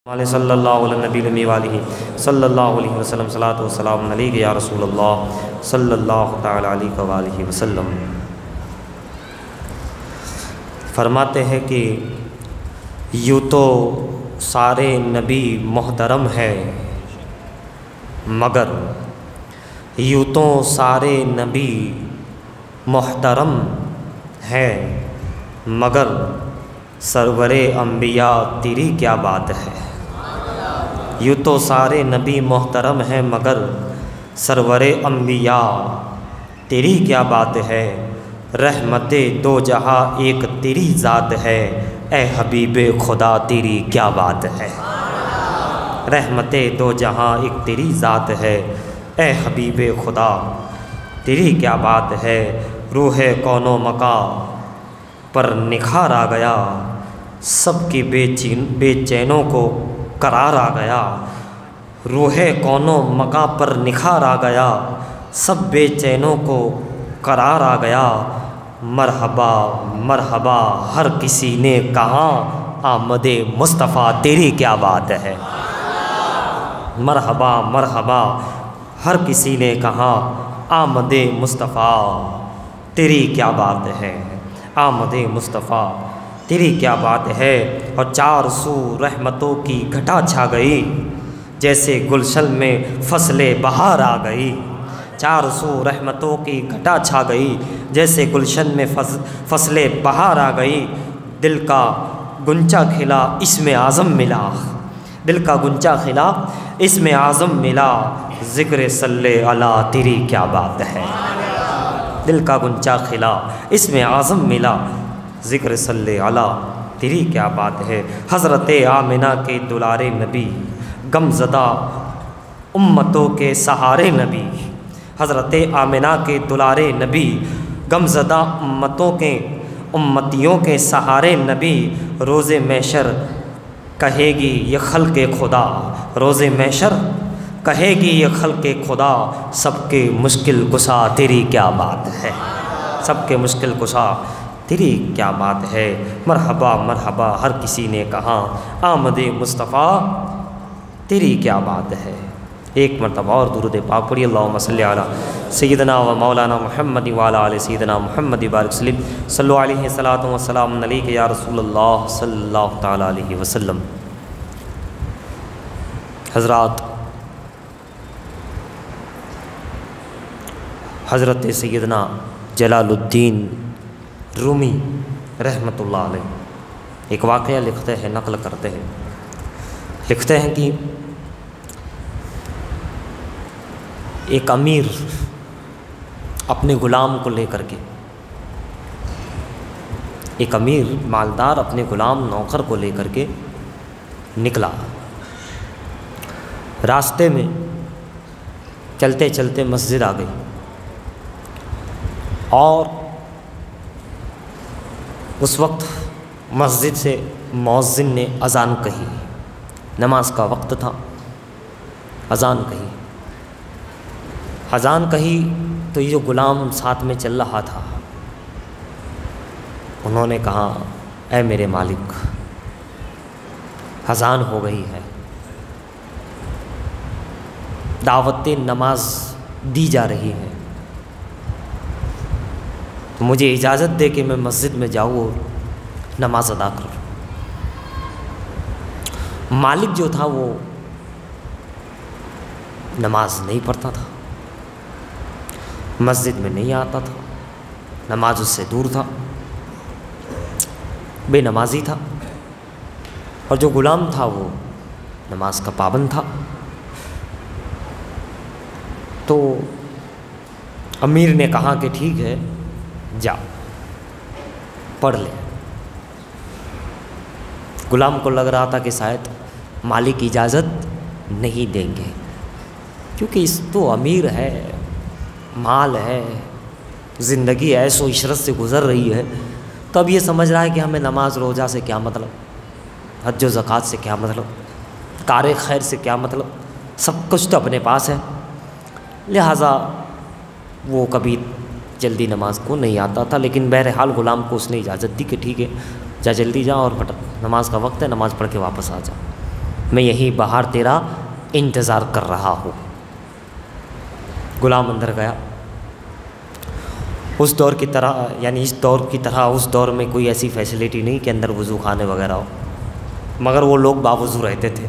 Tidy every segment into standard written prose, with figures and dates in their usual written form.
علیہ صلی اللہ علیہ نبی المی والہ صلی اللہ علیہ وسلم صلاۃ و سلام علیک یا رسول اللہ صلی اللہ تعالی علیہ وآلہ وسلم۔ فرماتے ہیں کہ یوں تو سارے نبی محترم ہے مگر یوں تو سارے نبی محترم ہے مگر سرور انبیاء تیری کیا بات ہے۔ یوں تو سارے نبی محترم ہیں مگر سرور انبیاء تیری کیا بات ہے۔ رحمت دو جہاں ایک تیری ذات ہے، اے حبیب خدا تیری کیا بات ہے۔ رحمت دو جہاں ایک تیری ذات ہے، اے حبیب خدا تیری کیا بات ہے۔ روح کون و مکا پر نکھار آ گیا، سب کی بے چینوں کو قرار آ گیا۔ روح کون و مکا پر نکھار آ گیا، سب بے چینوں کو قرار آ گیا۔ مرحبا مرحبا ہر کسی نے کہا، آمد مصطفیٰ تیری کیا بات ہے۔ مرحبا مرحبا ہر کسی نے کہا، آمد مصطفیٰ تیری کیا بات ہے۔ آمد مصطفیٰ تیری کیا بات ہے۔ اور چار سو رحمتوں کی گھٹا چھا گئی، جیسے گلشن میں فصل بہار آ گئی۔ چار سو رحمتوں کی گھٹا چھا گئی، جیسے گلشن میں فصل بہار آ گئی۔ دل کا گنچا کھلا اسم اعظم ملا، دل کا گنچا کھلا اسم اعظم ملا۔ ذکر صلی اللہ تیری کیا بات ہے۔ دل کا گنچا کھلا اسم اعظم ملا، ذکر صلی اللہ تیری کیا بات ہے۔ حضرت آمنہ کے دلارے نبی، غم زدہ امتوں کے سہارے نبی۔ حضرت آمنہ کے دلارے نبی، غم زدہ امتیوں کے سہارے نبی۔ روز محشر کہے گی یہ خلق خدا، روز محشر کہے گی یہ خلق خدا، سب کے مشکل کشا تیری کیا بات ہے۔ سب کے مشکل کشا تیری کیا بات ہے۔ مرحبا مرحبا ہر کسی نے کہا، آمد مصطفیٰ تیری کیا بات ہے۔ ایک مرتبہ اور درود پاک پڑھی، اللہم صلی علی سیدنا و مولانا محمد وعلی آل سیدنا محمد بارک وسلم۔ صلو علیہ صلاۃ و سلام علیک یا رسول اللہ صلی اللہ تعالی علیہ وسلم۔ حضرات، حضرت سیدنا جلال الدین رومی رحمۃ اللہ علیہ ایک واقعہ لکھتے ہیں، نقل کرتے ہیں۔ لکھتے ہیں کہ ایک امیر اپنے غلام کو لے کر کے، ایک امیر مالدار اپنے غلام نوکر کو لے کر کے نکلا۔ راستے میں چلتے چلتے مسجد آ گئی اور اس وقت مسجد سے مؤذن نے اذان کہی، نماز کا وقت تھا، اذان کہی۔ اذان کہی تو یہ جو غلام ساتھ میں چل رہا تھا، انہوں نے کہا، اے میرے مالک، اذان ہو گئی ہے، دعوت نماز دی جا رہی ہے، تو مجھے اجازت دے کہ میں مسجد میں جاؤں اور نماز ادا کروں۔ مالک جو تھا وہ نماز نہیں پڑھتا تھا، مسجد میں نہیں آتا تھا، نماز اس سے دور تھا، بے نمازی تھا، اور جو غلام تھا وہ نماز کا پابند تھا۔ تو امیر نے کہا کہ ٹھیک ہے، جا پڑھ لے۔ غلام کو لگ رہا تھا کہ شاید مالک اجازت نہیں دیں گے، کیونکہ اس تو امیر ہے، مال ہے، زندگی عیش و عشرت سے گزر رہی ہے، تو اب یہ سمجھ رہا ہے کہ ہمیں نماز روزہ سے کیا مطلب، حج و زکوٰۃ سے کیا مطلب، کار خیر سے کیا مطلب، سب کچھ تو اپنے پاس ہے۔ لہٰذا وہ کبھی جلدی نماز کو نہیں آتا تھا، لیکن بہرحال غلام کو اس نے اجازت دی کہ ٹھیک ہے، جا جلدی جا اور نماز کا وقت ہے، نماز پڑھ کے واپس آ جا۔ میں یہی باہر تیرا انتظار کر رہا ہوں۔ غلام اندر گیا۔ اس دور کی طرح یعنی اس دور کی طرح اس دور میں کوئی ایسی فیسلٹی نہیں کہ اندر وضو خانے وغیرہ ہو، مگر وہ لوگ باوضو رہتے تھے۔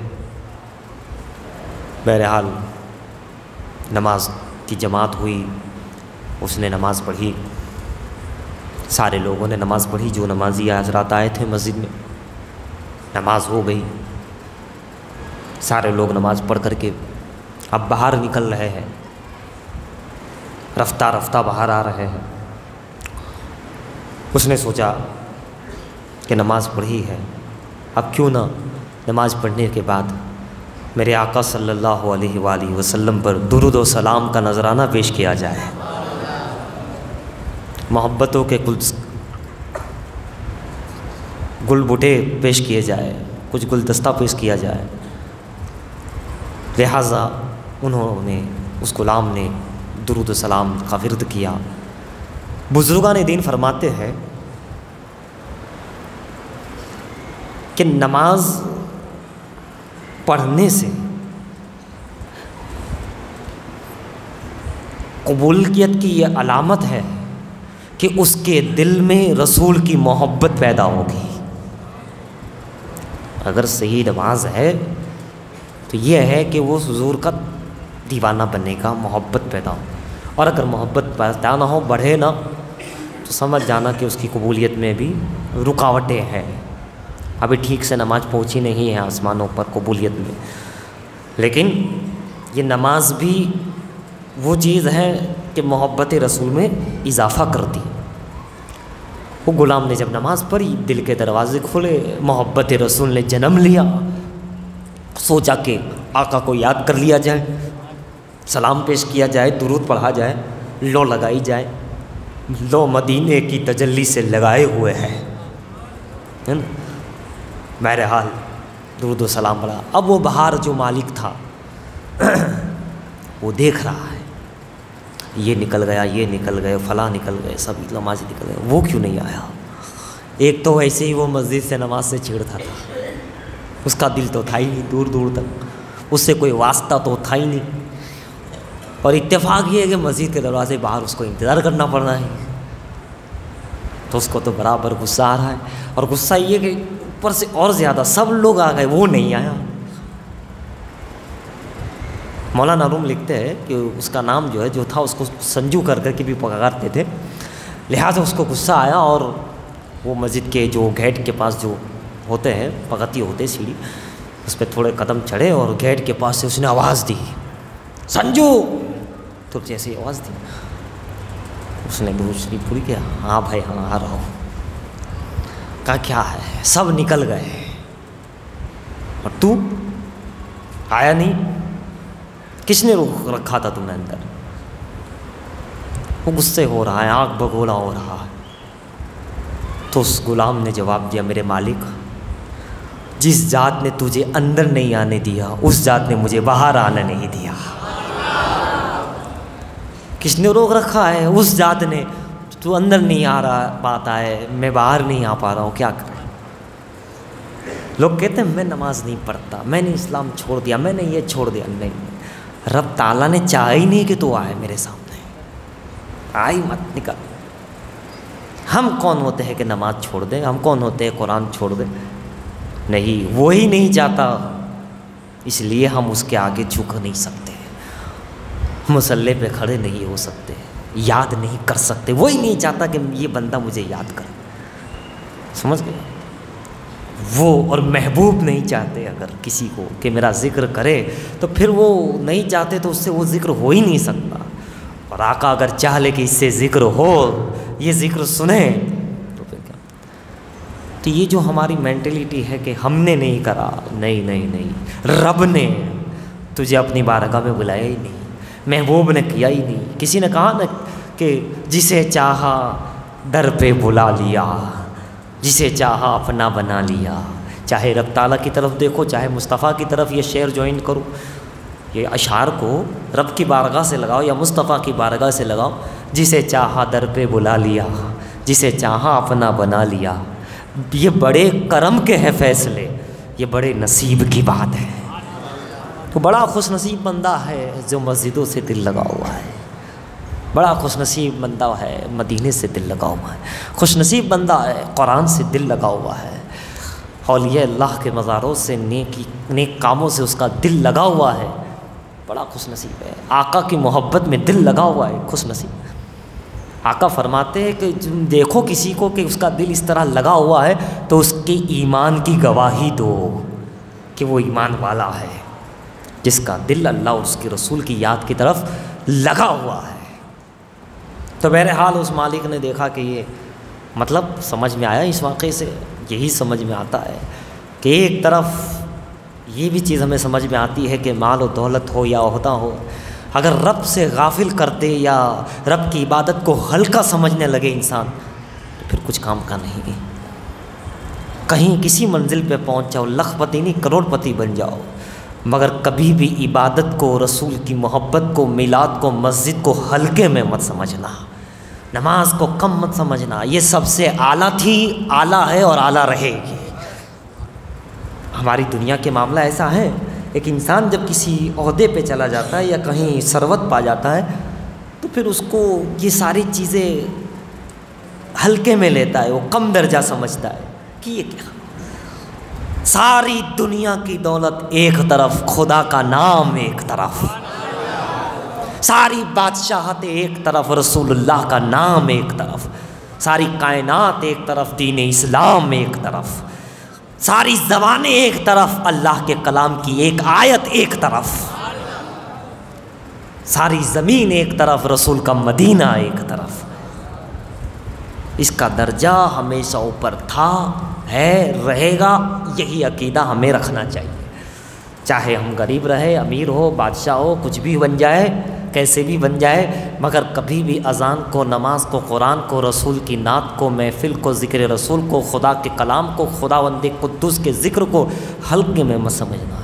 بہرحال نماز کی جماعت ہوئی، اس نے نماز پڑھی، سارے لوگوں نے نماز پڑھی، جو نمازی حضرات آئے تھے مسجد میں، نماز ہو گئی، سارے لوگ نماز پڑھ کر کے اب باہر نکل رہے ہیں، رفتہ رفتہ باہر آ رہے ہیں۔ اس نے سوچا کہ نماز پڑھی ہے، اب کیوں نہ نماز پڑھنے کے بعد میرے آقا صلی اللہ علیہ وآلہ وسلم پر درود و سلام کا نذرانہ پیش کیا جائے، محبتوں کے گل بوٹے پیش کیے جائے، کچھ گلدستہ پیش کیا جائے۔ لہٰذا انہوں نے اس غلام نے درود و سلام کا ورد کیا۔ بزرگان دین فرماتے ہیں کہ نماز پڑھنے سے قبولیت کی یہ علامت ہے کہ اس کے دل میں رسول کی محبت پیدا ہوگی۔ اگر صحیح نماز ہے تو یہ ہے کہ وہ حضور کا دیوانہ بنے گا، محبت پیدا ہو، اور اگر محبت پیدا نہ ہو، بڑھے نہ، تو سمجھ جانا کہ اس کی قبولیت میں بھی رکاوٹیں ہیں، ابھی ٹھیک سے نماز پہنچی نہیں ہے آسمانوں پر قبولیت میں۔ لیکن یہ نماز بھی وہ چیز ہے کہ محبت رسول میں اضافہ کرتی۔ وہ غلام نے جب نماز پڑھی، دل کے دروازے کھلے، محبت رسول نے جنم لیا، سوچا کہ آقا کو یاد کر لیا جائے، سلام پیش کیا جائے، درود پڑھا جائے، لو لگائی جائے، لو مدینے کی تجلی سے لگائے ہوئے ہے نا۔ بہرحال درود و سلام پڑھا۔ اب وہ باہر جو مالک تھا وہ دیکھ رہا ہے، یہ نکل گیا، یہ نکل گئے، فلاں نکل گئے، سب نماز نکل گئے، وہ کیوں نہیں آیا؟ ایک تو ویسے ہی وہ مسجد سے نماز سے چھڑتا تھا، اس کا دل تو تھا ہی نہیں دور دور تک، اس سے کوئی واسطہ تو تھا ہی نہیں، اور اتفاق یہ ہے کہ مسجد کے دروازے باہر اس کو انتظار کرنا پڑنا ہے، تو اس کو تو برابر غصہ آ رہا ہے، اور غصہ یہ کہ اوپر سے اور زیادہ سب لوگ آ گئے، وہ نہیں آیا۔ مولانا روم لکھتے ہیں کہ اس کا نام جو تھا اس کو سنجو کر کے بھی پکارتے تھے، لہٰذا اس کو غصہ آیا، اور وہ مسجد کے جو گیٹ کے پاس جو ہوتے ہیں پگتی ہوتے سیڑھی، اس پہ تھوڑے قدم چڑھے اور گیٹ کے پاس سے اس نے آواز دی، سنجو، تو جیسے آواز دی اس نے دوسری پوری کیا، ہاں بھائی ہاں آ رہا ہوں، کہا کیا ہے، سب نکل گئے اور تو آیا نہیں، کس نے روک رکھا تھا تم نے اندر؟ وہ غصے ہو رہا ہے، آنکھ بگولا ہو رہا ہے۔ تو اس غلام نے جواب دیا، میرے مالک، جس ذات نے تجھے اندر نہیں آنے دیا اس ذات نے مجھے باہر آنے نہیں دیا۔ کس نے روک رکھا ہے؟ اس ذات نے، تو اندر نہیں آ رہا پاتا ہے، میں باہر نہیں آ پا رہا ہوں، کیا کریں؟ لوگ کہتے ہیں میں نماز نہیں پڑھتا، میں نے اسلام چھوڑ دیا، میں نے یہ چھوڑ دیا، نہیں، رب تعالیٰ نے چاہا ہی نہیں کہ تو آئے میرے سامنے، آئی مت، نکل۔ ہم کون ہوتے ہیں کہ نماز چھوڑ دیں؟ ہم کون ہوتے ہیں قرآن چھوڑ دیں؟ نہیں، وہی نہیں چاہتا، اس لیے ہم اس کے آگے جھک نہیں سکتے، مصلی پہ کھڑے نہیں ہو سکتے، یاد نہیں کر سکتے، وہی نہیں چاہتا کہ یہ بندہ مجھے یاد کرے، سمجھ گئے؟ وہ اور محبوب نہیں چاہتے اگر کسی کو کہ میرا ذکر کرے، تو پھر وہ نہیں چاہتے تو اس سے وہ ذکر ہو ہی نہیں سکتا، اور آقا اگر چاہ لے کہ اس سے ذکر ہو، یہ ذکر سنیں، تو پھر کیا؟ تو یہ جو ہماری مینٹلٹی ہے کہ ہم نے نہیں کرا، نہیں نہیں نہیں، رب نے تجھے اپنی بارگاہ میں بلایا ہی نہیں، محبوب نے کیا ہی نہیں۔ کسی نے کہا نا کہ جسے چاہا در پہ بلا لیا، جسے چاہا اپنا بنا لیا۔ چاہے رب تعالیٰ کی طرف دیکھو، چاہے مصطفیٰ کی طرف یہ شعر جوائن کرو، یہ اشعار کو رب کی بارگاہ سے لگاؤ یا مصطفیٰ کی بارگاہ سے لگاؤ، جسے چاہا در پہ بلا لیا، جسے چاہا اپنا بنا لیا۔ یہ بڑے کرم کے ہیں فیصلے، یہ بڑے نصیب کی بات ہے۔ تو بڑا خوش نصیب بندہ ہے جو مسجدوں سے دل لگا ہوا ہے، بڑا خوش نصیب بندہ ہے مدینے سے دل لگا ہوا ہے، خوش نصیب بندہ ہے قرآن سے دل لگا ہوا ہے، اولیاء اللہ کے مزاروں سے نیک کاموں سے اس کا دل لگا ہوا ہے، بڑا خوش نصیب ہے۔ آقا کی محبت میں دل لگا ہوا ہے، خوش نصیب۔ آقا فرماتے ہیں کہ دیکھو کسی کو کہ اس کا دل اس طرح لگا ہوا ہے تو اس کے ایمان کی گواہی دو کہ وہ ایمان والا ہے، جس کا دل اللہ اور اس کے رسول کی یاد کی طرف لگا ہوا ہے۔ تو بہرحال اس مالک نے دیکھا کہ یہ مطلب سمجھ میں آیا اس واقعے سے، یہی سمجھ میں آتا ہے کہ ایک طرف یہ بھی چیز ہمیں سمجھ میں آتی ہے کہ مال و دولت ہو یا عہدہ ہو، اگر رب سے غافل کر دے یا رب کی عبادت کو ہلکا سمجھنے لگے انسان تو پھر کچھ کام کا نہیں۔ کہیں کسی منزل پہ پہنچ جاؤ، لکھ پتی نہیں کروڑ پتی بن جاؤ، مگر کبھی بھی عبادت کو، رسول کی محبت کو، میلاد کو، مسجد کو ہلکے میں مت سمجھنا، نماز کو کم مت سمجھنا۔ یہ سب سے اعلیٰ تھی، اعلیٰ ہے اور اعلیٰ رہے گی۔ ہماری دنیا کے معاملہ ایسا ہے، ایک انسان جب کسی عہدے پہ چلا جاتا ہے یا کہیں ثروت پا جاتا ہے تو پھر اس کو یہ ساری چیزیں ہلکے میں لیتا ہے، وہ کم درجہ سمجھتا ہے کہ یہ کیا، ساری دنیا کی دولت ایک طرف، خدا کا نام ایک طرف، ساری بادشاہت ایک طرف، رسول اللہ کا نام ایک طرف، ساری کائنات ایک طرف، دین اسلام ایک طرف، ساری زبانیں ایک طرف، اللہ کے کلام کی ایک آیت ایک طرف، ساری زمین ایک طرف، رسول کا مدینہ ایک طرف۔ اس کا درجہ ہمیشہ اوپر تھا، ہے، رہے گا۔ یہی عقیدہ ہمیں رکھنا چاہیے، چاہے ہم غریب رہے، امیر ہو، بادشاہ ہو، کچھ بھی بن جائے، کیسے بھی بن جائے، مگر کبھی بھی اذان کو، نماز کو، قرآن کو، رسول کی نعت کو، محفل کو، ذکر رسول کو، خدا کے کلام کو، خداوند قدوس کے ذکر کو ہلکے میں مت سمجھنا۔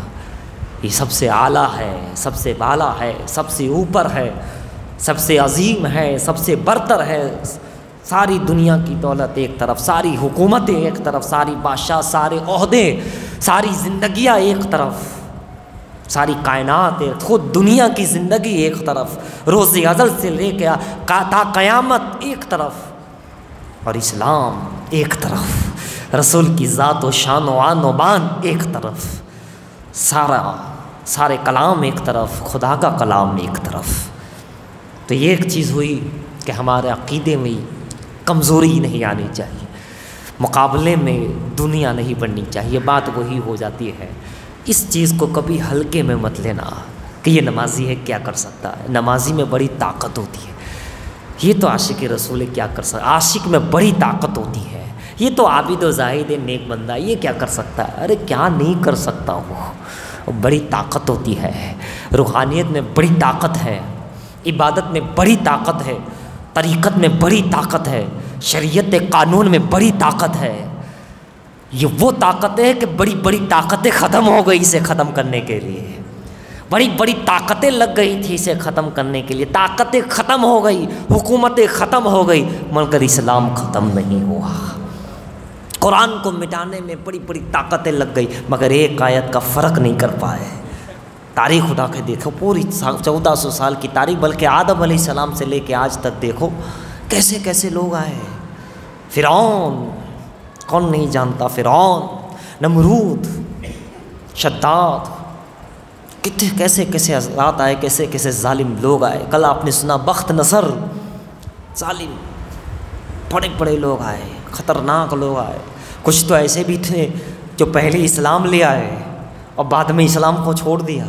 یہ سب سے اعلیٰ ہے، سب سے بالا ہے، سب سے اوپر ہے، سب سے عظیم ہے، سب سے برتر ہے۔ ساری دنیا کی دولت ایک طرف، ساری حکومتیں ایک طرف، ساری بادشاہ، سارے عہدے، ساری زندگیاں ایک طرف، ساری کائنات ایک، خود دنیا کی زندگی ایک طرف، روز ازل سے لے کے تا قیامت ایک طرف، اور اسلام ایک طرف، رسول کی ذات و شان و آن و بان ایک طرف، سارے کلام ایک طرف، خدا کا کلام ایک طرف۔ تو یہ ایک چیز ہوئی کہ ہمارے عقیدے میں کمزوری نہیں آنی چاہیے، مقابلے میں دنیا نہیں بڑھنی چاہیے، بات وہی ہو جاتی ہے۔ اس چیز کو کبھی ہلکے میں مت لینا کہ یہ نمازی ہے کیا کر سکتا ہے، نمازی میں بڑی طاقت ہوتی ہے، یہ تو عاشق رسول کیا کر سکتا ہے، عاشق میں بڑی طاقت ہوتی ہے، یہ تو عابد و زاہد نیک بندہ یہ کیا کر سکتا ہے، ارے کیا نہیں کر سکتا، وہ بڑی طاقت ہوتی ہے، روحانیت میں بڑی طاقت ہے، عبادت میں بڑی طاقت ہے، طریقت میں بڑی طاقت ہے، شریعت قانون میں بڑی طاقت ہے۔ یہ وہ طاقت ہے کہ بڑی بڑی طاقتیں ختم ہو گئی اسے ختم کرنے کے لیے، بڑی بڑی طاقتیں لگ گئی تھی اسے ختم کرنے کے لیے، طاقتیں ختم ہو گئی، حکومتیں ختم ہو گئی، مگر اسلام ختم نہیں ہوا۔ قرآن کو مٹانے میں بڑی بڑی طاقتیں لگ گئی، مگر ایک آیت کا فرق نہیں کر پائے۔ تاریخ اٹھا کے دیکھو، پوری 1400 سال کی تاریخ، بلکہ آدم علیہ السلام سے لے کے آج تک دیکھو کیسے کیسے لوگ آئے۔ فرعون، کون نہیں جانتا فرعون، نمرود، شداد، کتنے کیسے کیسے حضرات آئے، کیسے کیسے ظالم لوگ آئے۔ کل آپ نے سنا بخت نصر، ظالم بڑے بڑے لوگ آئے، خطرناک لوگ آئے۔ کچھ تو ایسے بھی تھے جو پہلے اسلام لے آئے اور بعد میں اسلام کو چھوڑ دیا،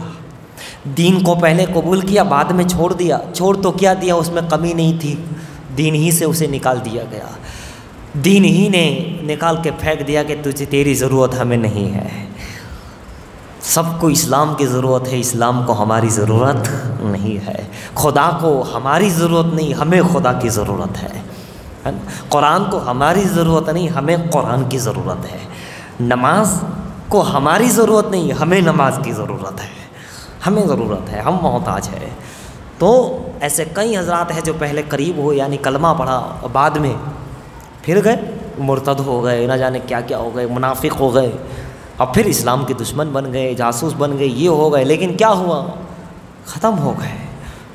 دین کو پہلے قبول کیا بعد میں چھوڑ دیا۔ چھوڑ تو کیا دیا، اس میں کمی نہیں تھی، دین ہی سے اسے نکال دیا گیا، دین ہی نے نکال کے پھینک دیا کہ تیری ضرورت ہمیں نہیں ہے۔ سب کو اسلام کی ضرورت ہے، اسلام کو ہماری ضرورت نہیں ہے، خدا کو ہماری ضرورت نہیں، ہمیں خدا کی ضرورت ہے، قرآن کو ہماری ضرورت نہیں، ہمیں قرآن کی ضرورت ہے، نماز کو ہماری ضرورت نہیں، ہمیں نماز کی ضرورت ہے، ہمیں ضرورت ہے، ہم محتاج ہیں۔ تو ایسے کئی حضرات ہیں جو پہلے قریب ہو، یعنی کلمہ پڑھا اور بعد میں پھر گئے مرتد ہو گئے، نہ جانے کیا کیا ہو گئے، منافق ہو گئے، اب پھر اسلام کے دشمن بن گئے، جاسوس بن گئے، یہ ہو گئے، لیکن کیا ہوا؟ ختم ہو گئے،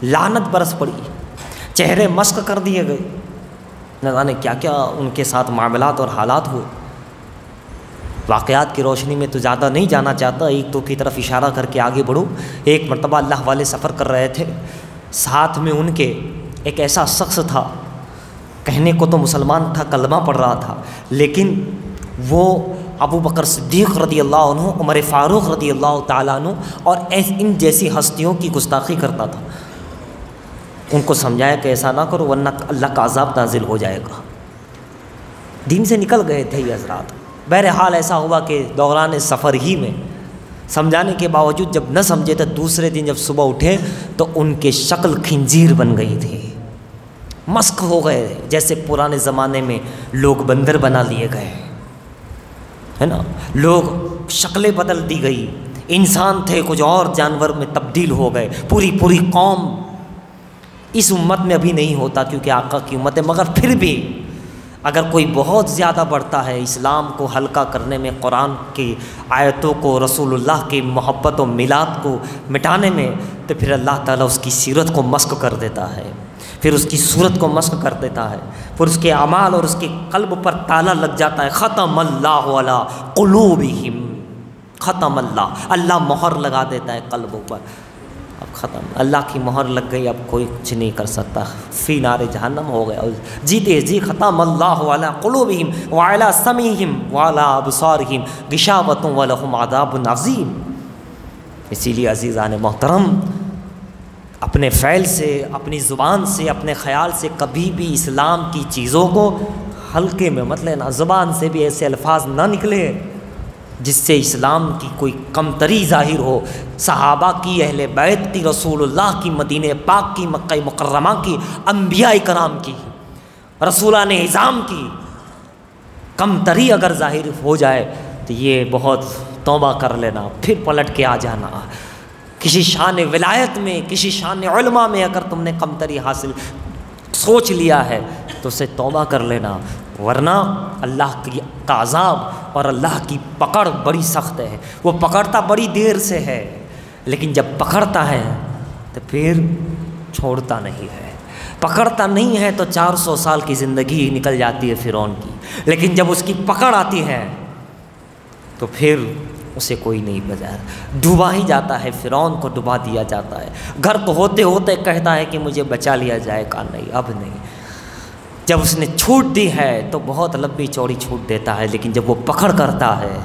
لعنت برس پڑی، چہرے مسخ کر دیے گئے، نہ جانے کیا کیا ان کے ساتھ معاملات اور حالات ہوئے۔ واقعات کی روشنی میں تو زیادہ نہیں جانا چاہتا، ایک تو کی طرف اشارہ کر کے آگے بڑھوں۔ ایک مرتبہ اللہ والے سفر کر رہے تھے، ساتھ میں ان کے ایک ایسا شخص تھا، کہنے کو تو مسلمان تھا، کلمہ پڑھ رہا تھا، لیکن وہ ابو بکر صدیق رضی اللہ عنہ، عمر فاروق رضی اللہ تعالیٰ عنہ اور ان جیسی ہستیوں کی گستاخی کرتا تھا۔ ان کو سمجھایا کہ ایسا نہ کرو ورنہ اللہ کا عذاب نازل ہو جائے گا۔ دین سے نکل گئے تھے یہ حضرات۔ بہرحال ایسا ہوا کہ دوران سفر ہی میں سمجھانے کے باوجود جب نہ سمجھے تو دوسرے دن جب صبح اٹھے تو ان کے شکل خنزیر بن گئی تھی، مسخ ہو گئے، جیسے پرانے زمانے میں لوگ بندر بنا لیے گئے، ہے نا، لوگ شکلیں بدل دی گئی، انسان تھے کچھ اور جانور میں تبدیل ہو گئے، پوری قوم۔ اس امت میں ابھی نہیں ہوتا کیونکہ آقا کی امت ہے، مگر پھر بھی اگر کوئی بہت زیادہ بڑھتا ہے اسلام کو ہلکا کرنے میں، قرآن کی آیتوں کو، رسول اللہ کی محبت و میلاد کو مٹانے میں، تو پھر اللہ تعالیٰ اس کی سیرت کو مسخ کر دیتا ہے، پھر اس کی صورت کو مسخ کر دیتا ہے، پھر اس کے اعمال اور اس کے قلب پر تالا لگ جاتا ہے۔ ختم اللہ علی قلوبہم، ختم اللہ مہر لگا دیتا ہے قلبوں پر۔ اب ختم، اللہ کی مہر لگ گئی، اب کوئی کچھ نہیں کر سکتا، فی نار جہنم ہو گیا، جیتے جی ختم اللہ علی قلوبہم وعلی سمعہم وعلی ابصارہم غشاوۃ ولہم عذاب عظیم۔ اسی لیے عزیزان محترم، اپنے فعل سے، اپنی زبان سے، اپنے خیال سے کبھی بھی اسلام کی چیزوں کو ہلکے میں مت لینا۔ زبان سے بھی ایسے الفاظ نہ نکلے جس سے اسلام کی کوئی کمتری ظاہر ہو، صحابہ کی، اہل بیت کی، رسول اللہ کی، مدینہ پاک کی، مکہ مکرمہ کی، انبیاء کرام کی، رسولان اعظام کی کمتری اگر ظاہر ہو جائے تو یہ بہت توبہ کر لینا، پھر پلٹ کے آ جانا۔ کسی شان ولایت میں، کسی شان علماء میں اگر تم نے کمتری حاصل سوچ لیا ہے تو اسے توبہ کر لینا، ورنہ اللہ کا عذاب اور اللہ کی پکڑ بڑی سخت ہے۔ وہ پکڑتا بڑی دیر سے ہے، لیکن جب پکڑتا ہے تو پھر چھوڑتا نہیں ہے۔ پکڑتا نہیں ہے تو 400 سال کی زندگی نکل جاتی ہے فرعون کی، لیکن جب اس کی پکڑ آتی ہے تو پھر اسے کوئی نہیں بچایا، ڈوبا ہی جاتا ہے، فرعون کو ڈبا دیا جاتا ہے۔ غرق ہوتے ہوتے کہتا ہے کہ مجھے بچا لیا جائے گا، نہیں اب نہیں۔ جب اس نے چھوٹ دی ہے تو بہت لمبی چوڑی چھوٹ دیتا ہے، لیکن جب وہ پکڑ کرتا ہے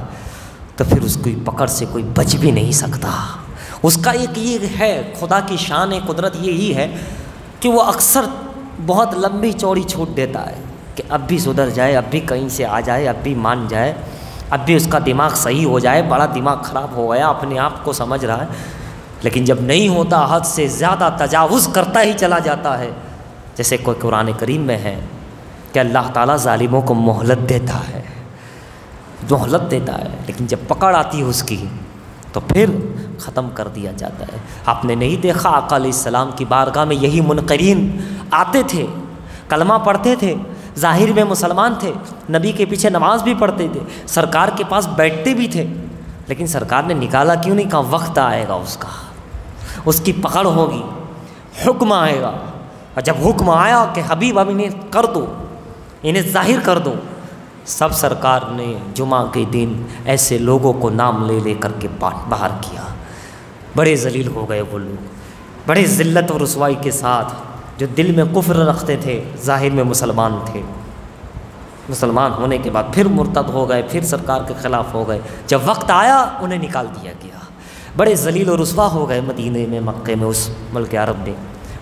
تو پھر اس کی پکڑ سے کوئی بچ بھی نہیں سکتا۔ اس کا ایک یہ ہے، خدا کی شان قدرت یہی ہے کہ وہ اکثر بہت لمبی چوڑی چھوٹ دیتا ہے کہ اب بھی سدھر جائے، اب بھی کہیں سے آ جائے، اب بھی مان جائے، اب بھی اس کا دماغ صحیح ہو جائے۔ بڑا دماغ خراب ہو گیا، اپنے آپ کو سمجھ رہا ہے، لیکن جب نہیں ہوتا حد سے زیادہ تجاوز کرتا ہی چلا جاتا ہے، جیسے کوئی قرآن کریم میں ہے کہ اللہ تعالیٰ ظالموں کو مہلت دیتا ہے، مہلت دیتا ہے، لیکن جب پکڑ آتی ہے اس کی تو پھر ختم کر دیا جاتا ہے۔ آپ نے نہیں دیکھا آقا علیہ السلام کی بارگاہ میں یہی منکرین آتے تھے، کلمہ پڑھتے تھے، ظاہر میں مسلمان تھے، نبی کے پیچھے نماز بھی پڑھتے تھے، سرکار کے پاس بیٹھتے بھی تھے، لیکن سرکار نے نکالا کیوں نہیں؟ کہا وقت آئے گا اس کا، اس کی پکڑ ہوگی، حکم آئے گا، اور جب حکم آیا کہ حبیب اب انہیں کر دو، انہیں ظاہر کر دو، سب سرکار نے جمعہ کے دن ایسے لوگوں کو نام لے لے کر کے باہر کیا۔ بڑے ذلیل ہو گئے وہ لوگ، بڑے ذلت اور رسوائی کے ساتھ، جو دل میں کفر رکھتے تھے، ظاہر میں مسلمان تھے، مسلمان ہونے کے بعد پھر مرتد ہو گئے، پھر سرکار کے خلاف ہو گئے۔ جب وقت آیا انہیں نکال دیا گیا، بڑے ذلیل و رسوا ہو گئے مدینے میں، مکے میں، اس ملک عرب میں۔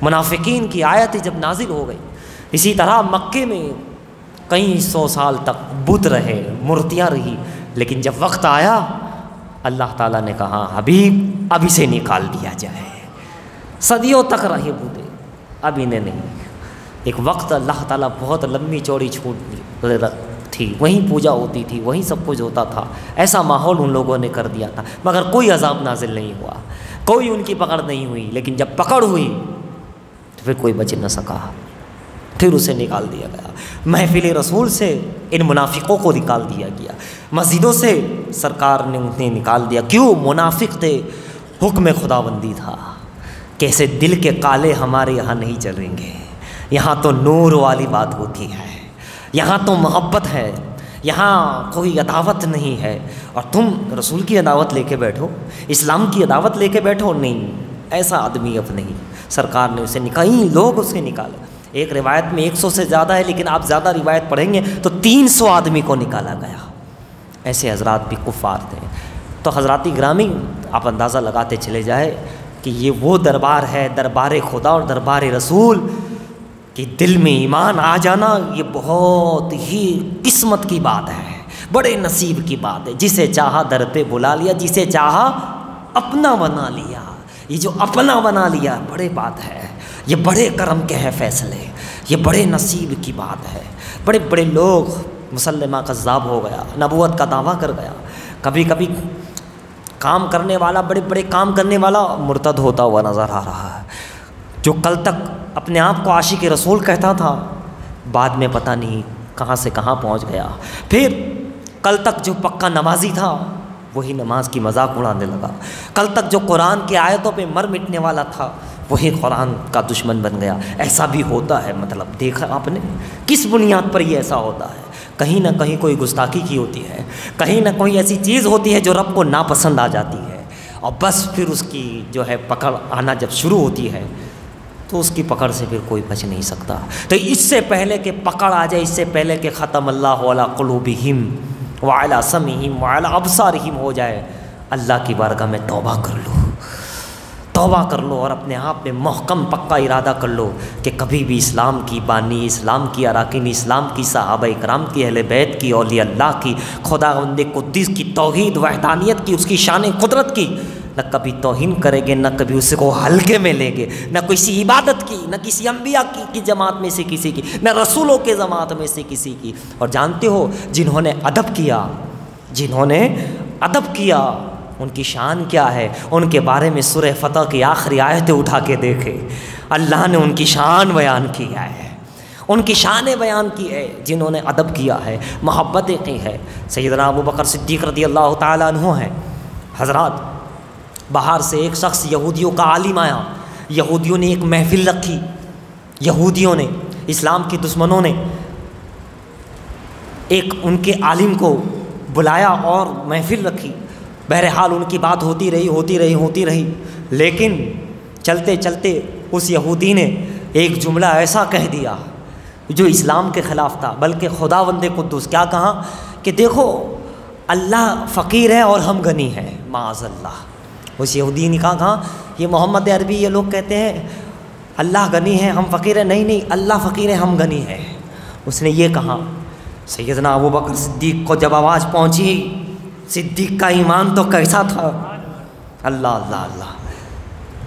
منافقین کی آیت جب نازل ہو گئی، اسی طرح مکے میں کئی 100 سال تک بت رہے، مورتیاں رہی، لیکن جب وقت آیا اللہ تعالیٰ نے کہا حبیب اب اسے نکال دیا جائے۔ صدیوں تک رہے بوتے، اب انہیں نہیں۔ ایک وقت اللہ تعالیٰ بہت لمبی چوڑی چھوٹ تھی، وہیں پوجا ہوتی تھی، وہیں سب کچھ ہوتا تھا، ایسا ماحول ان لوگوں نے کر دیا تھا، مگر کوئی عذاب نازل نہیں ہوا، کوئی ان کی پکڑ نہیں ہوئی، لیکن جب پکڑ ہوئی تو پھر کوئی بچ نہ سکا، پھر اسے نکال دیا گیا، محفل رسول سے ان منافقوں کو نکال دیا گیا، مسجدوں سے سرکار نے انہیں نکال دیا۔ کیوں؟ منافق تھے، حکم خداوندی تھا کہ ایسے دل کے کالے ہمارے یہاں نہیں چلیں گے، یہاں تو نور والی بات ہوتی ہے، یہاں تو محبت ہے، یہاں کوئی عداوت نہیں ہے، اور تم رسول کی عداوت لے کے بیٹھو، اسلام کی عداوت لے کے بیٹھو، نہیں، ایسا آدمی اب نہیں۔ سرکار نے اسے کئی لوگ اسے نکالے، ایک روایت میں 100 سے زیادہ ہے، لیکن آپ زیادہ روایت پڑھیں گے تو 300 آدمی کو نکالا گیا۔ ایسے حضرات بھی کفار تھے۔ تو حضرات گرامی، آپ اندازہ لگاتے چلے جائے کہ یہ وہ دربار ہے، دربار خدا اور دربار رسول، کہ دل میں ایمان آ جانا یہ بہت ہی قسمت کی بات ہے، بڑے نصیب کی بات ہے۔ جسے چاہا در پہ بلا لیا، جسے چاہا اپنا بنا لیا۔ یہ جو اپنا بنا لیا بڑے بات ہے، یہ بڑے کرم کے ہیں فیصلے، یہ بڑے نصیب کی بات ہے۔ بڑے بڑے لوگ، مسلمہ کذاب ہو گیا، نبوت کا دعویٰ کر گیا، کبھی کبھی کام کرنے والا، بڑے بڑے کام کرنے والا مرتد ہوتا ہوا نظر آ رہا ہے۔ جو کل تک اپنے آپ کو عاشق رسول کہتا تھا، بعد میں پتہ نہیں کہاں سے کہاں پہنچ گیا۔ پھر کل تک جو پکا نمازی تھا، وہی نماز کی مذاق اڑانے لگا۔ کل تک جو قرآن کی آیتوں پہ مر مٹنے والا تھا، وہی قرآن کا دشمن بن گیا۔ ایسا بھی ہوتا ہے، مطلب دیکھا آپ نے کس بنیاد پر یہ ایسا ہوتا ہے؟ کہیں نہ کہیں کوئی گستاخی کی ہوتی ہے، کہیں نہ کوئی ایسی چیز ہوتی ہے جو رب کو ناپسند آ جاتی ہے، اور بس پھر اس کی جو ہے پکڑ آنا جب شروع ہوتی ہے تو اس کی پکڑ سے پھر کوئی بچ نہیں سکتا۔ تو اس سے پہلے کہ پکڑ آ جائے، اس سے پہلے کہ ختم اللہ علی قلوبہم وعلی سمعہم وعلی ابصارہم ہو جائے، اللہ کی بارگاہ میں توبہ کر لو، توبہ کر لو، اور اپنے آپ میں محکم پکا ارادہ کر لو کہ کبھی بھی اسلام کی بانی، اسلام کی اراکین، اسلام کی صحابہ کرام کی، اہل بیت کی، اولیاء اللہ کی، خداوند قدوس کی، توحید وحدانیت کی، اس کی شان قدرت کی نہ کبھی توہین کریں گے، نہ کبھی اس کو ہلکے میں لیں گے، نہ کسی عبادت کی، نہ کسی انبیاء کی جماعت میں سے کسی کی، نہ رسولوں کے جماعت میں سے کسی کی۔ اور جانتے ہو جنہوں نے ادب کیا، جنہوں نے ادب کیا، ان کی شان کیا ہے؟ ان کے بارے میں سورہ فتح کی آخری آیتیں اٹھا کے دیکھے، اللہ نے ان کی شان بیان کیا ہے، ان کی شان بیان کی ہے، جنہوں نے ادب کیا ہے، محبتیں کی ہے۔ سیدنا ابوبکر صدیق رضی اللہ تعالیٰ عنہ ہیں۔ حضرات، باہر سے ایک شخص یہودیوں کا عالم آیا، یہودیوں نے ایک محفل رکھی، یہودیوں نے، اسلام کے دشمنوں نے ایک ان کے عالم کو بلایا اور محفل رکھی۔ بہرحال ان کی بات ہوتی رہی، لیکن چلتے چلتے اس یہودی نے ایک جملہ ایسا کہہ دیا جو اسلام کے خلاف تھا، بلکہ خداوند قدوس کیا کہا کہ دیکھو اللہ فقیر ہے اور ہم غنی ہیں، معاذ اللہ۔ اس یہودی نے کہا یہ محمد عربی، یہ لوگ کہتے ہیں اللہ غنی ہے ہم فقیر ہیں، نہیں اللہ فقیر ہے ہم غنی ہیں۔ اس نے یہ کہا۔ سیدنا ابوبکر صدیق کو جب آواز پہنچی، صدیق کا ایمان تو کیسا تھا، اللہ اللہ اللہ۔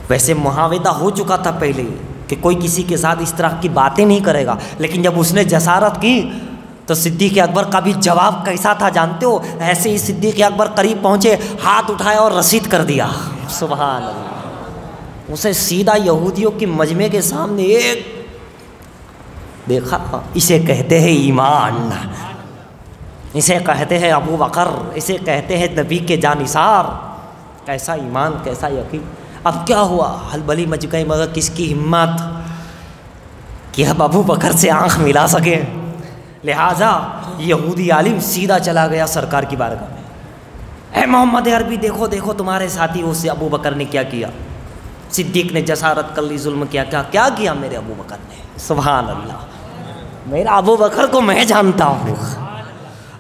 ویسے محاورہ ہو چکا تھا پہلے کہ کوئی کسی کے ساتھ اس طرح کی باتیں نہیں کرے گا، لیکن جب اس نے جسارت کی تو صدیق اکبر کا بھی جواب کیسا تھا جانتے ہو؟ ایسے ہی صدیق اکبر قریب پہنچے، ہاتھ اٹھایا اور رسید کر دیا، سبحان اللہ۔ اسے سیدھا یہودیوں کی مجمع کے سامنے ایک دیکھا، اسے کہتے ہیں ایمان، اسے کہتے ہیں ابو بکر، اسے کہتے ہیں نبی کے جانثار۔ کیسا ایمان، کیسا یقین۔ اب کیا ہوا؟ ہلبلی مچ گئی، مگر کس کی ہمت کہ اب ابو بکر سے آنکھ ملا سکے؟ لہٰذا یہودی عالم سیدھا چلا گیا سرکار کی بارگاہ میں، اے محمد عربی دیکھو دیکھو تمہارے ساتھی اس ابو بکر نے کیا کیا۔ صدیق نے جسارت کر لی، ظلم کیا کیا میرے ابو بکر نے، سبحان اللہ۔ میرا ابو بکر کو میں جانتا ہوں،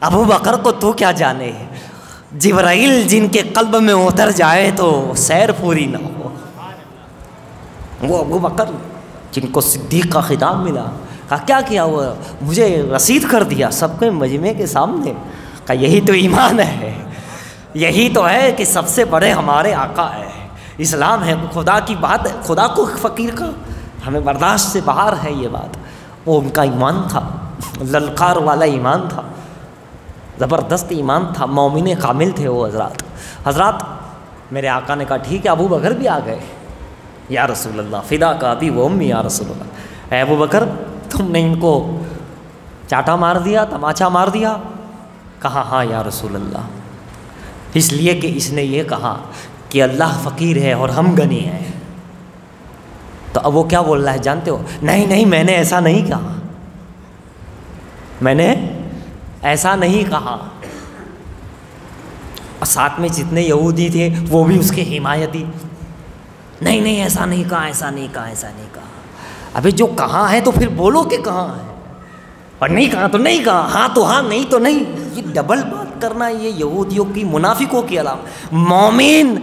ابو بکر کو تو کیا جانے؟ جبرائیل جن کے قلب میں اتر جائے تو سیر پوری نہ ہو۔ وہ ابو بکر جن کو صدیق کا خطاب ملا، کہا کیا ہوا؟ مجھے رسید کر دیا سب کے مجمع کے سامنے۔ کہا یہی تو ایمان ہے، یہی تو ہے کہ سب سے بڑے ہمارے آقا ہے، اسلام ہے، خدا کی بات ہے، خدا کو فقیر کا ہمیں برداشت سے باہر ہے یہ بات۔ وہ ان کا ایمان تھا، للکار والا ایمان تھا، زبردست ایمان تھا، مومن کامل تھے وہ حضرات۔ میرے آقا نے کہا ٹھیک ہے، ابو بکر بھی آ گئے۔ یا رسول اللہ فدا کا ابی و امی یا رسول اللہ، اے ابو بکر تم نے ان کو چاٹا مار دیا، تماچا مار دیا؟ کہا ہاں یا رسول اللہ، اس لیے کہ اس نے یہ کہا کہ اللہ فقیر ہے اور ہم غنی ہیں۔ تو اب وہ کیا بول رہا ہے جانتے ہو؟ نہیں نہیں، میں نے ایسا نہیں کہا، میں نے ایسا نہیں کہا۔ اور ساتھ میں جتنے یہودی تھے وہ بھی اس کے حمایتی، نہیں نہیں ایسا نہیں کہا، ایسا نہیں کہا، ایسا نہیں کہا۔ ابھی جو کہاں ہے تو پھر بولو کہ کہاں ہے، اور نہیں کہا تو نہیں کہا، ہاں تو ہاں، نہیں تو نہیں۔ یہ ڈبل بات کرنا یہ یہودیوں کی، منافقوں کی علامت۔ مومن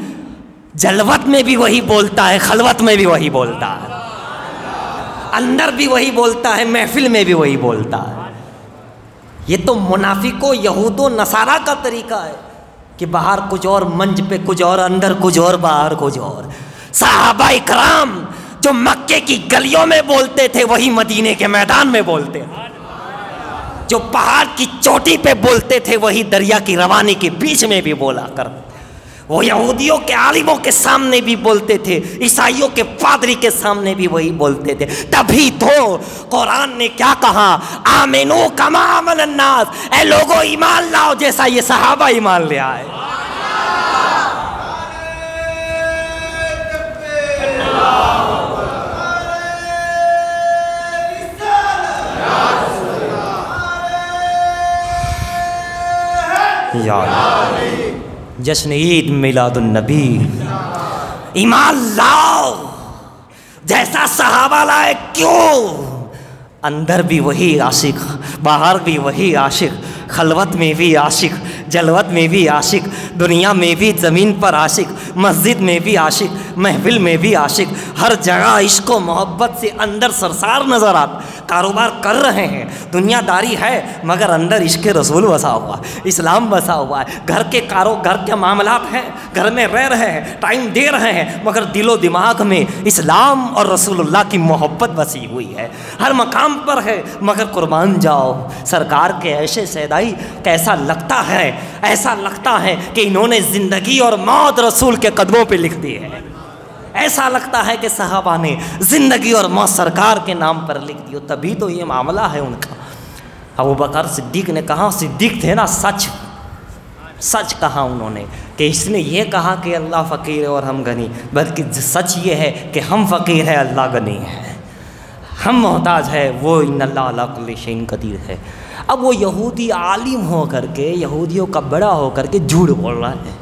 جلوت میں بھی وہی بولتا ہے، خلوت میں بھی وہی بولتا ہے، اندر بھی وہی بولتا ہے، محفل میں بھی وہی بولتا ہے۔ یہ تو منافقوں، یہود و نصارہ کا طریقہ ہے کہ باہر کچھ اور، منچ پہ کچھ اور، اندر کچھ اور، باہر کچھ اور۔ صحابہ اکرام جو مکے کی گلیوں میں بولتے تھے وہی مدینے کے میدان میں بولتے تھے، جو پہاڑ کی چوٹی پہ بولتے تھے وہی دریا کی روانی کے بیچ میں بھی بولا کرتے۔ وہ یہودیوں کے عالموں کے سامنے بھی بولتے تھے، عیسائیوں کے پادری کے سامنے بھی وہی بولتے تھے۔ تبھی تو قرآن نے کیا کہا؟ آمنو کما آمن الناس، اے لوگو ایمان لاؤ جیسا یہ صحابہ ایمان لے آئے۔ جشن عید میلاد النبی، ایمان لاؤ جیسا صحابہ لائے۔ کیوں؟ اندر بھی وہی عاشق، باہر بھی وہی عاشق، خلوت میں بھی عاشق، جلوت میں بھی عاشق، دنیا میں بھی، زمین پر عاشق، مسجد میں بھی عاشق، محفل میں بھی عاشق، ہر جگہ عشق و محبت سے اندر سرسار نظر آتا۔ کاروبار کر رہے ہیں، دنیا داری ہے، مگر اندر عشق رسول بسا ہوا، اسلام بسا ہوا ہے۔ گھر کے معاملات ہیں، گھر میں رہ رہے ہیں، ٹائم دے رہے ہیں، مگر دل و دماغ میں اسلام اور رسول اللہ کی محبت بسی ہوئی ہے۔ ہر مقام پر ہے، مگر قربان جاؤ سرکار کے ایسے سیدائی، کیسا لگتا ہے، ایسا لگتا ہے کہ انہوں نے زندگی اور موت رسول کے قدموں پہ لکھ دی ہے۔ ایسا لگتا ہے کہ صحابہ نے زندگی اور موت سرکار کے نام پر لکھ دی۔ تبھی تو یہ معاملہ ہے ان کا۔ ابوبکر صدیق نے کہا، صدیق تھے نا، سچ کہا انہوں نے کہ اس نے یہ کہا کہ اللہ فقیر ہے اور ہم غنی، بلکہ سچ یہ ہے کہ ہم فقیر ہے، اللہ غنی ہے، ہم محتاج ہے، وہ ان اللہ علی کل شیء قدیر ہے۔ اب وہ یہودی عالم ہو کر کے، یہودیوں کا بڑا ہو کر کے جھوٹ بول رہا ہے۔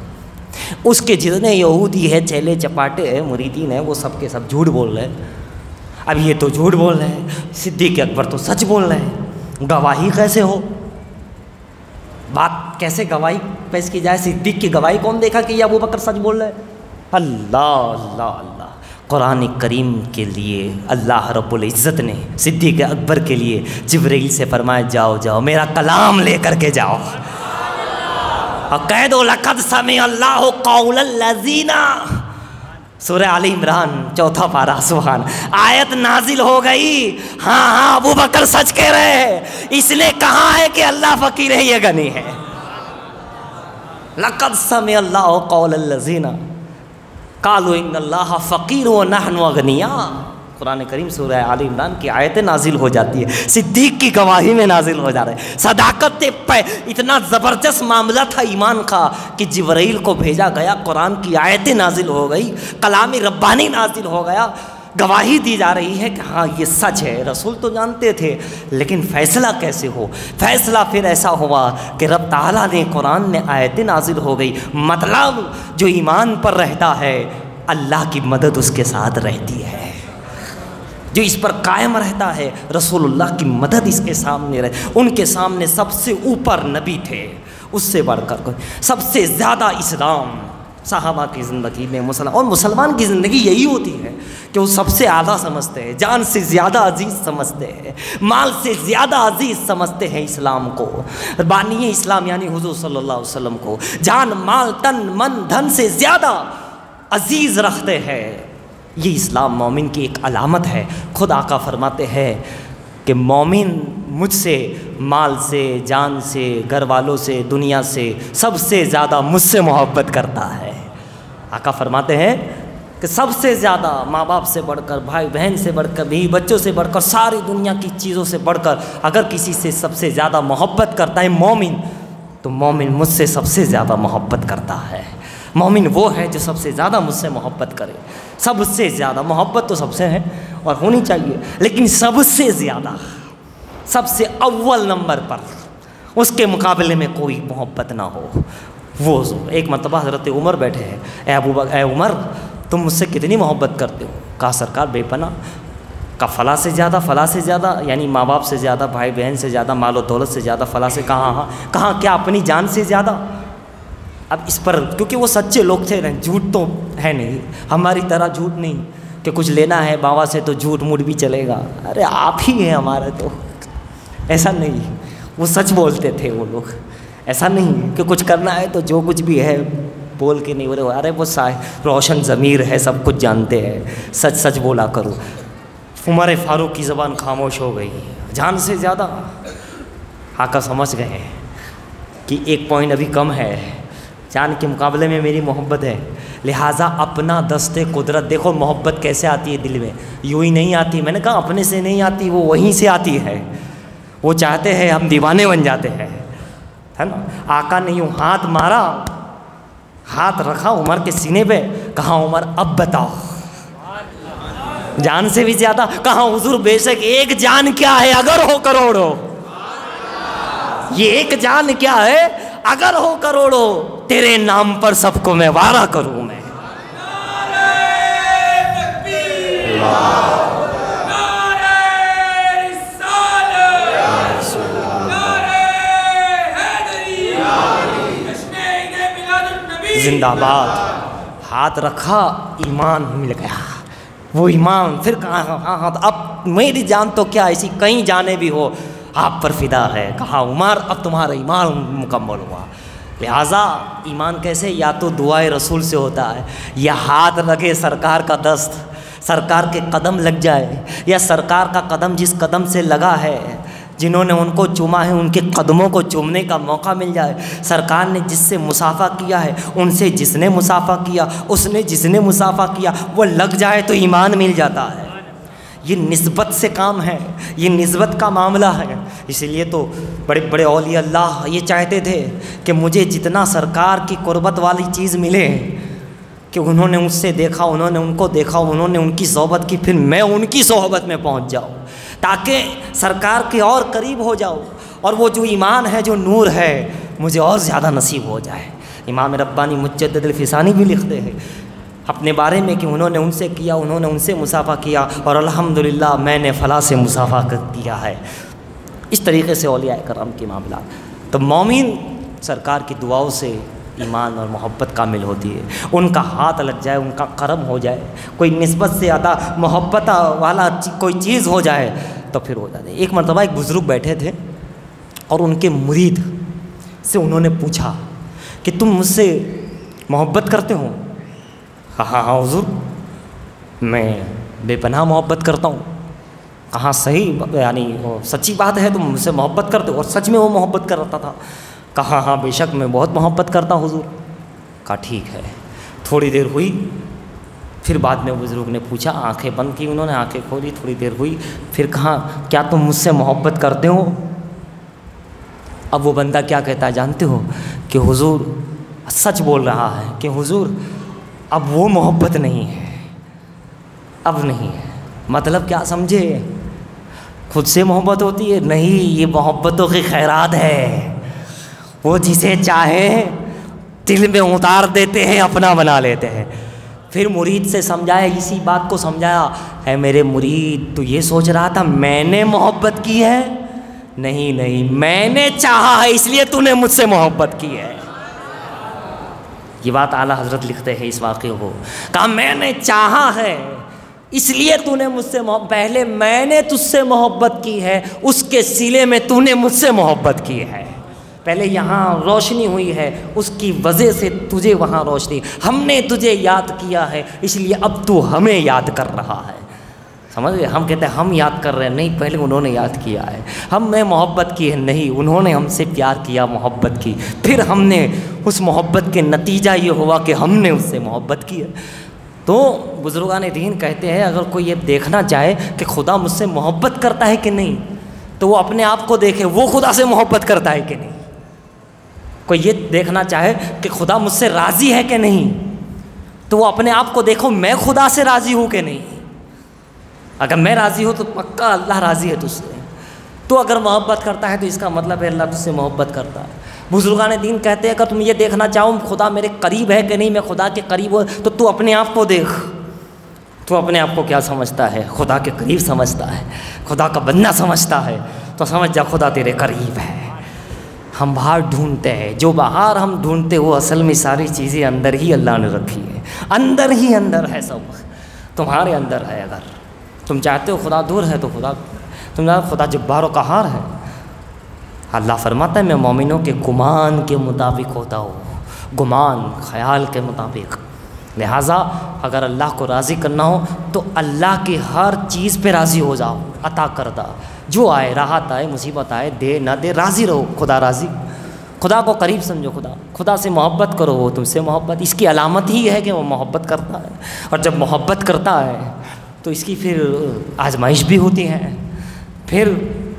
اس کے جتنے یہودی ہیں، چیلے چپاٹے ہیں، مریدین ہیں، وہ سب کے سب جھوٹ بول رہے ہیں۔ اب یہ تو جھوٹ بول رہے ہیں، صدیق اکبر تو سچ بول رہے ہیں۔ گواہی کیسے ہو؟ بات کیسے گواہی پیش کی جائے؟ صدیق کی گواہی کون دیکھا کہ یہ ابوبکر سچ بول رہے ہیں؟ اللہ اللہ اللہ۔ قرآن کریم کے لیے اللہ رب العزت نے صدیق اکبر کے لیے جبرائیل سے فرمایا، جاؤ جاؤ میرا کلام لے کر کے جاؤ، اور کہہ دو لقد سمع اللہ قول الذین، سورہ آل عمران 4 پارہ، سبحان، آیت نازل ہو گئی۔ ہاں ابوبکر سچ کہہ رہے ہیں، اس نے کہا ہے کہ اللہ فقیر ہے، یہ غنی ہے۔ لقد سمع اللہ قول الذین قالوا ان اللہ فقیر ونحن اغنیاء۔ قرآن کریم سورہ آل عمران کی آیتیں نازل ہو جاتی ہے، صدیق کی گواہی میں نازل ہو جا رہے ہیں۔ صداقت پہ اتنا زبردست معاملہ تھا ایمان کا کہ جبرائیل کو بھیجا گیا، قرآن کی آیتیں نازل ہو گئی، کلام ربانی نازل ہو گیا، گواہی دی جا رہی ہے کہ ہاں یہ سچ ہے۔ رسول تو جانتے تھے، لیکن فیصلہ کیسے ہو؟ فیصلہ پھر ایسا ہوا کہ رب تعالیٰ نے، قرآن میں آیتیں نازل ہو گئی، مطلب جو ایمان پر رہتا ہے اللہ کی مدد اس کے ساتھ رہتی ہے، جو اس پر قائم رہتا ہے رسول اللہ کی مدد اس کے سامنے رہے۔ ان کے سامنے سب سے اوپر نبی تھے، اس سے بڑھ کر کوئی، سب سے زیادہ اسلام صحابہ کی زندگی میں، اور مسلمان کی زندگی یہی ہوتی ہے کہ وہ سب سے اعلیٰ سمجھتے ہیں، جان سے زیادہ عزیز سمجھتے ہیں، مال سے زیادہ عزیز سمجھتے ہیں اسلام کو، بانی اسلام یعنی حضور صلی اللہ علیہ وسلم کو جان، مال، تن، من، دھن سے زیادہ عزیز رکھتے ہیں۔ یہ اسلام مومن کی ایک علامت ہے۔ خود آقا فرماتے ہیں کہ مومن مجھ سے، مال سے، جان سے، گھر والوں سے، دنیا سے، سب سے زیادہ مجھ سے محبت کرتا ہے۔ آقا فرماتے ہیں کہ سب سے زیادہ ماں باپ سے بڑھ کر، بھائی بہن سے بڑھ کر، بیوی بچوں سے بڑھ کر، ساری دنیا کی چیزوں سے بڑھ کر اگر کسی سے سب سے زیادہ محبت کرتا ہے مومن، تو مومن مجھ سے سب سے زیادہ محبت کرتا ہے۔ مومن وہ ہے جو سب سے زیادہ مجھ سے محبت کرے۔ سب سے زیادہ محبت تو سب سے ہے اور ہونی چاہیے، لیکن سب سے زیادہ، سب سے اول نمبر پر اس کے مقابلے میں کوئی محبت نہ ہو، وہ ایک مرتبہ حضرت عمر بیٹھے ہیں، اے عمر تم مجھ سے کتنی محبت کرتے ہو؟ کہا سرکار بے پناہ۔ کہا فلاں سے زیادہ، فلاں سے زیادہ، یعنی ماں باپ سے زیادہ، بھائی بہن سے زیادہ، مال و دولت سے زیادہ، فلاں سے کہاں کیا اپنی جان سے زیادہ؟ اب اس پر کیونکہ وہ سچے لوگ تھے، جھوٹ تو ہے نہیں، ہماری طرح جھوٹ نہیں کہ کچھ لینا ہے بابا سے تو جھوٹ موٹ بھی چلے گا، ارے آپ ہی ہیں ہمارے، تو ایسا نہیں، وہ سچ بولتے تھے وہ لوگ، ایسا نہیں کہ کچھ کرنا ہے تو جو کچھ بھی ہے بول کے نہیں بولے، ارے وہ روشن ضمیر ہے، سب کچھ جانتے ہیں، سچ سچ بولا کرو۔ عمر فاروق کی زبان خاموش ہو گئی، جان سے زیادہ۔ آقا سمجھ گئے کہ ایک پوائنٹ ابھی کم ہے، جان کے مقابلے میں میری محبت ہے، لہٰذا اپنا دست قدرت، دیکھو محبت کیسے آتی ہے دل میں، یوں ہی نہیں آتی، میں نے کہا اپنے سے نہیں آتی، وہ وہیں سے آتی ہے، وہ چاہتے ہیں ہم دیوانے بن جاتے ہیں، ہے نا۔ آقا نے یوں ہاتھ مارا، ہاتھ رکھا عمر کے سینے پہ، کہا عمر اب بتاؤ، جان سے بھی زیادہ؟ کہا حضور بے شک ایک جان کیا ہے اگر ہو کروڑوں، یہ ایک جان کیا ہے اگر ہو کروڑوں، تیرے نام پر سب کو میں وعدہ کروں میں۔ زندہ باد۔ ہاتھ رکھا، ایمان مل گیا، وہ ایمان پھر کہا ہاں اب میری جان تو کیا، ایسی کئی جانیں بھی ہو آپ پر فدا ہے۔ کہا عمر اب تمہارا ایمان مکمل ہوا، لہٰذا ایمان کیسے؟ یا تو دعائے رسول سے ہوتا ہے، یا ہاتھ لگے سرکار کا دست، سرکار کے قدم لگ جائے، یا سرکار کا قدم جس قدم سے لگا ہے، جنہوں نے ان کو چوما ہے ان کے قدموں کو چومنے کا موقع مل جائے، سرکار نے جس سے مصافحہ کیا ہے ان سے جس نے مصافحہ کیا، اس نے جس نے مصافحہ کیا، وہ لگ جائے تو ایمان مل جاتا ہے۔ یہ نسبت سے کام ہے، یہ نسبت کا معاملہ ہے۔ اسی لیے تو بڑے بڑے اولیاء اللہ یہ چاہتے تھے کہ مجھے جتنا سرکار کی قربت والی چیز ملے، کہ انہوں نے مجھ سے دیکھا، انہوں نے ان کو دیکھا، انہوں نے ان کی صحبت کی، پھر میں ان کی صحبت میں پہنچ جاؤں، تاکہ سرکار کے اور قریب ہو جاؤ، اور وہ جو ایمان ہے، جو نور ہے، مجھے اور زیادہ نصیب ہو جائے۔ امام ربانی مجدد الفسانی بھی لکھتے ہیں اپنے بارے میں کہ انہوں نے ان سے کیا، انہوں نے ان سے مصافحہ کیا، اور الحمدللہ میں نے فلاں سے مصافحہ کیا ہے۔ اس طریقے سے اولیاء کرام کے معاملات۔ تو مومن سرکار کی دعاؤں سے ایمان اور محبت کامل ہوتی ہے، ان کا ہاتھ لگ جائے، ان کا کرم ہو جائے، کوئی نسبت سے زیادہ محبت والا کوئی چیز ہو جائے تو پھر ہو جاتے۔ ایک مرتبہ ایک بزرگ بیٹھے تھے اور ان کے مرید سے انہوں نے پوچھا کہ تم مجھ سے محبت کرتے ہو؟ کہا ہاں حضور میں بے پناہ محبت کرتا ہوں۔ کہا صحیح، یعنی وہ سچی بات ہے تم مجھ سے محبت کرتے ہو؟ اور سچ میں وہ محبت کرتا تھا۔ کہا ہاں بے شک میں بہت محبت کرتا ہوں حضور۔ کہا ٹھیک ہے۔ تھوڑی دیر ہوئی، پھر بعد میں بزرگ نے پوچھا، آنکھیں بند کی انہوں نے، آنکھیں کھولی، تھوڑی دیر ہوئی، پھر کہا کیا تم مجھ سے محبت کرتے ہو؟ اب وہ بندہ کیا کہتا ہے جانتے ہو؟ کہ حضور، سچ بول رہا ہے کہ حضور اب وہ محبت نہیں ہے، اب نہیں ہے۔ مطلب کیا سمجھے؟ خود سے محبت ہوتی ہے؟ نہیں، یہ محبتوں کی خیرات ہے، وہ جسے چاہے دل میں اتار دیتے ہیں، اپنا بنا لیتے ہیں۔ پھر مرید سے سمجھایا، اسی بات کو سمجھایا، اے میرے مرید تو یہ سوچ رہا تھا میں نے محبت کی ہے؟ نہیں نہیں، میں نے چاہا ہے اس لیے تو نے مجھ سے محبت کی ہے۔ یہ بات اعلیٰ حضرت لکھتے ہیں اس واقعے کو، کہا میں نے چاہا ہے اس لیے تو نے مجھ سے پہلے میں نے تجھ سے محبت کی ہے، اس کے سلے میں تو نے مجھ سے محبت کی ہے۔ پہلے یہاں روشنی ہوئی ہے، اس کی وجہ سے تجھے وہاں روشنی، ہم نے تجھے یاد کیا ہے اس لیے اب تو ہمیں یاد کر رہا ہے۔ سمجھ گئے؟ ہم کہتے ہیں ہم یاد کر رہے ہیں، نہیں، پہلے انہوں نے یاد کیا ہے۔ ہم نے محبت کی ہے، نہیں، انہوں نے ہم سے پیار کیا، محبت کی، پھر ہم نے اس محبت کے نتیجہ یہ ہوا کہ ہم نے اس سے محبت کی ہے۔ تو بزرگان دین کہتے ہیں اگر کوئی یہ دیکھنا چاہے کہ خدا مجھ سے محبت کرتا ہے کہ نہیں تو وہ اپنے آپ کو دیکھے وہ خدا سے محبت کرتا ہے کہ نہیں. کوئی یہ دیکھنا چاہے کہ خدا مجھ سے راضی ہے کہ نہیں تو وہ اپنے آپ کو دیکھو میں خدا سے راضی ہوں کہ نہیں. اگر میں راضی ہوں تو پکا اللہ راضی ہے تجھ سے. تو اگر محبت کرتا ہے تو اس کا مطلب ہے اللہ تجھ سے محبت کرتا ہے. بزرگان دین کہتے ہیں اگر تم یہ دیکھنا چاہو خدا میرے قریب ہے کہ نہیں میں خدا کے قریب ہوں تو اپنے آپ کو دیکھ. تو اپنے آپ کو کیا سمجھتا ہے؟ خدا کے قریب سمجھتا ہے, خدا کا بندہ سمجھتا ہے. تو سمجھ جا خدا تیرے قریب ہے. ہم باہر ڈھونڈتے ہیں, جو باہر ہم ڈھونڈتے وہ اصل میں ساری چیزیں اندر ہی اللہ نے رکھی ہے. اندر ہی اندر ہے, سب تمہارے اندر ہے. اگر تم چاہتے ہو خدا دور ہے تو تم جانتے خدا جبار و قہار ہے. اللہ فرماتا ہے میں مومنوں کے گمان کے مطابق ہوتا ہوں, گمان خیال کے مطابق. لہٰذا اگر اللہ کو راضی کرنا ہو تو اللہ کی ہر چیز پہ راضی ہو جاؤ. عطا کردہ جو آئے, راحت آئے, مصیبت آئے, دے نہ دے, راضی رہو. خدا راضی, خدا کو قریب سمجھو. خدا سے محبت کرو, وہ تم سے محبت. اس کی علامت ہی ہے کہ وہ محبت کرتا ہے. اور جب محبت کرتا ہے تو اس کی پھر آزمائش بھی ہوتی ہے. پھر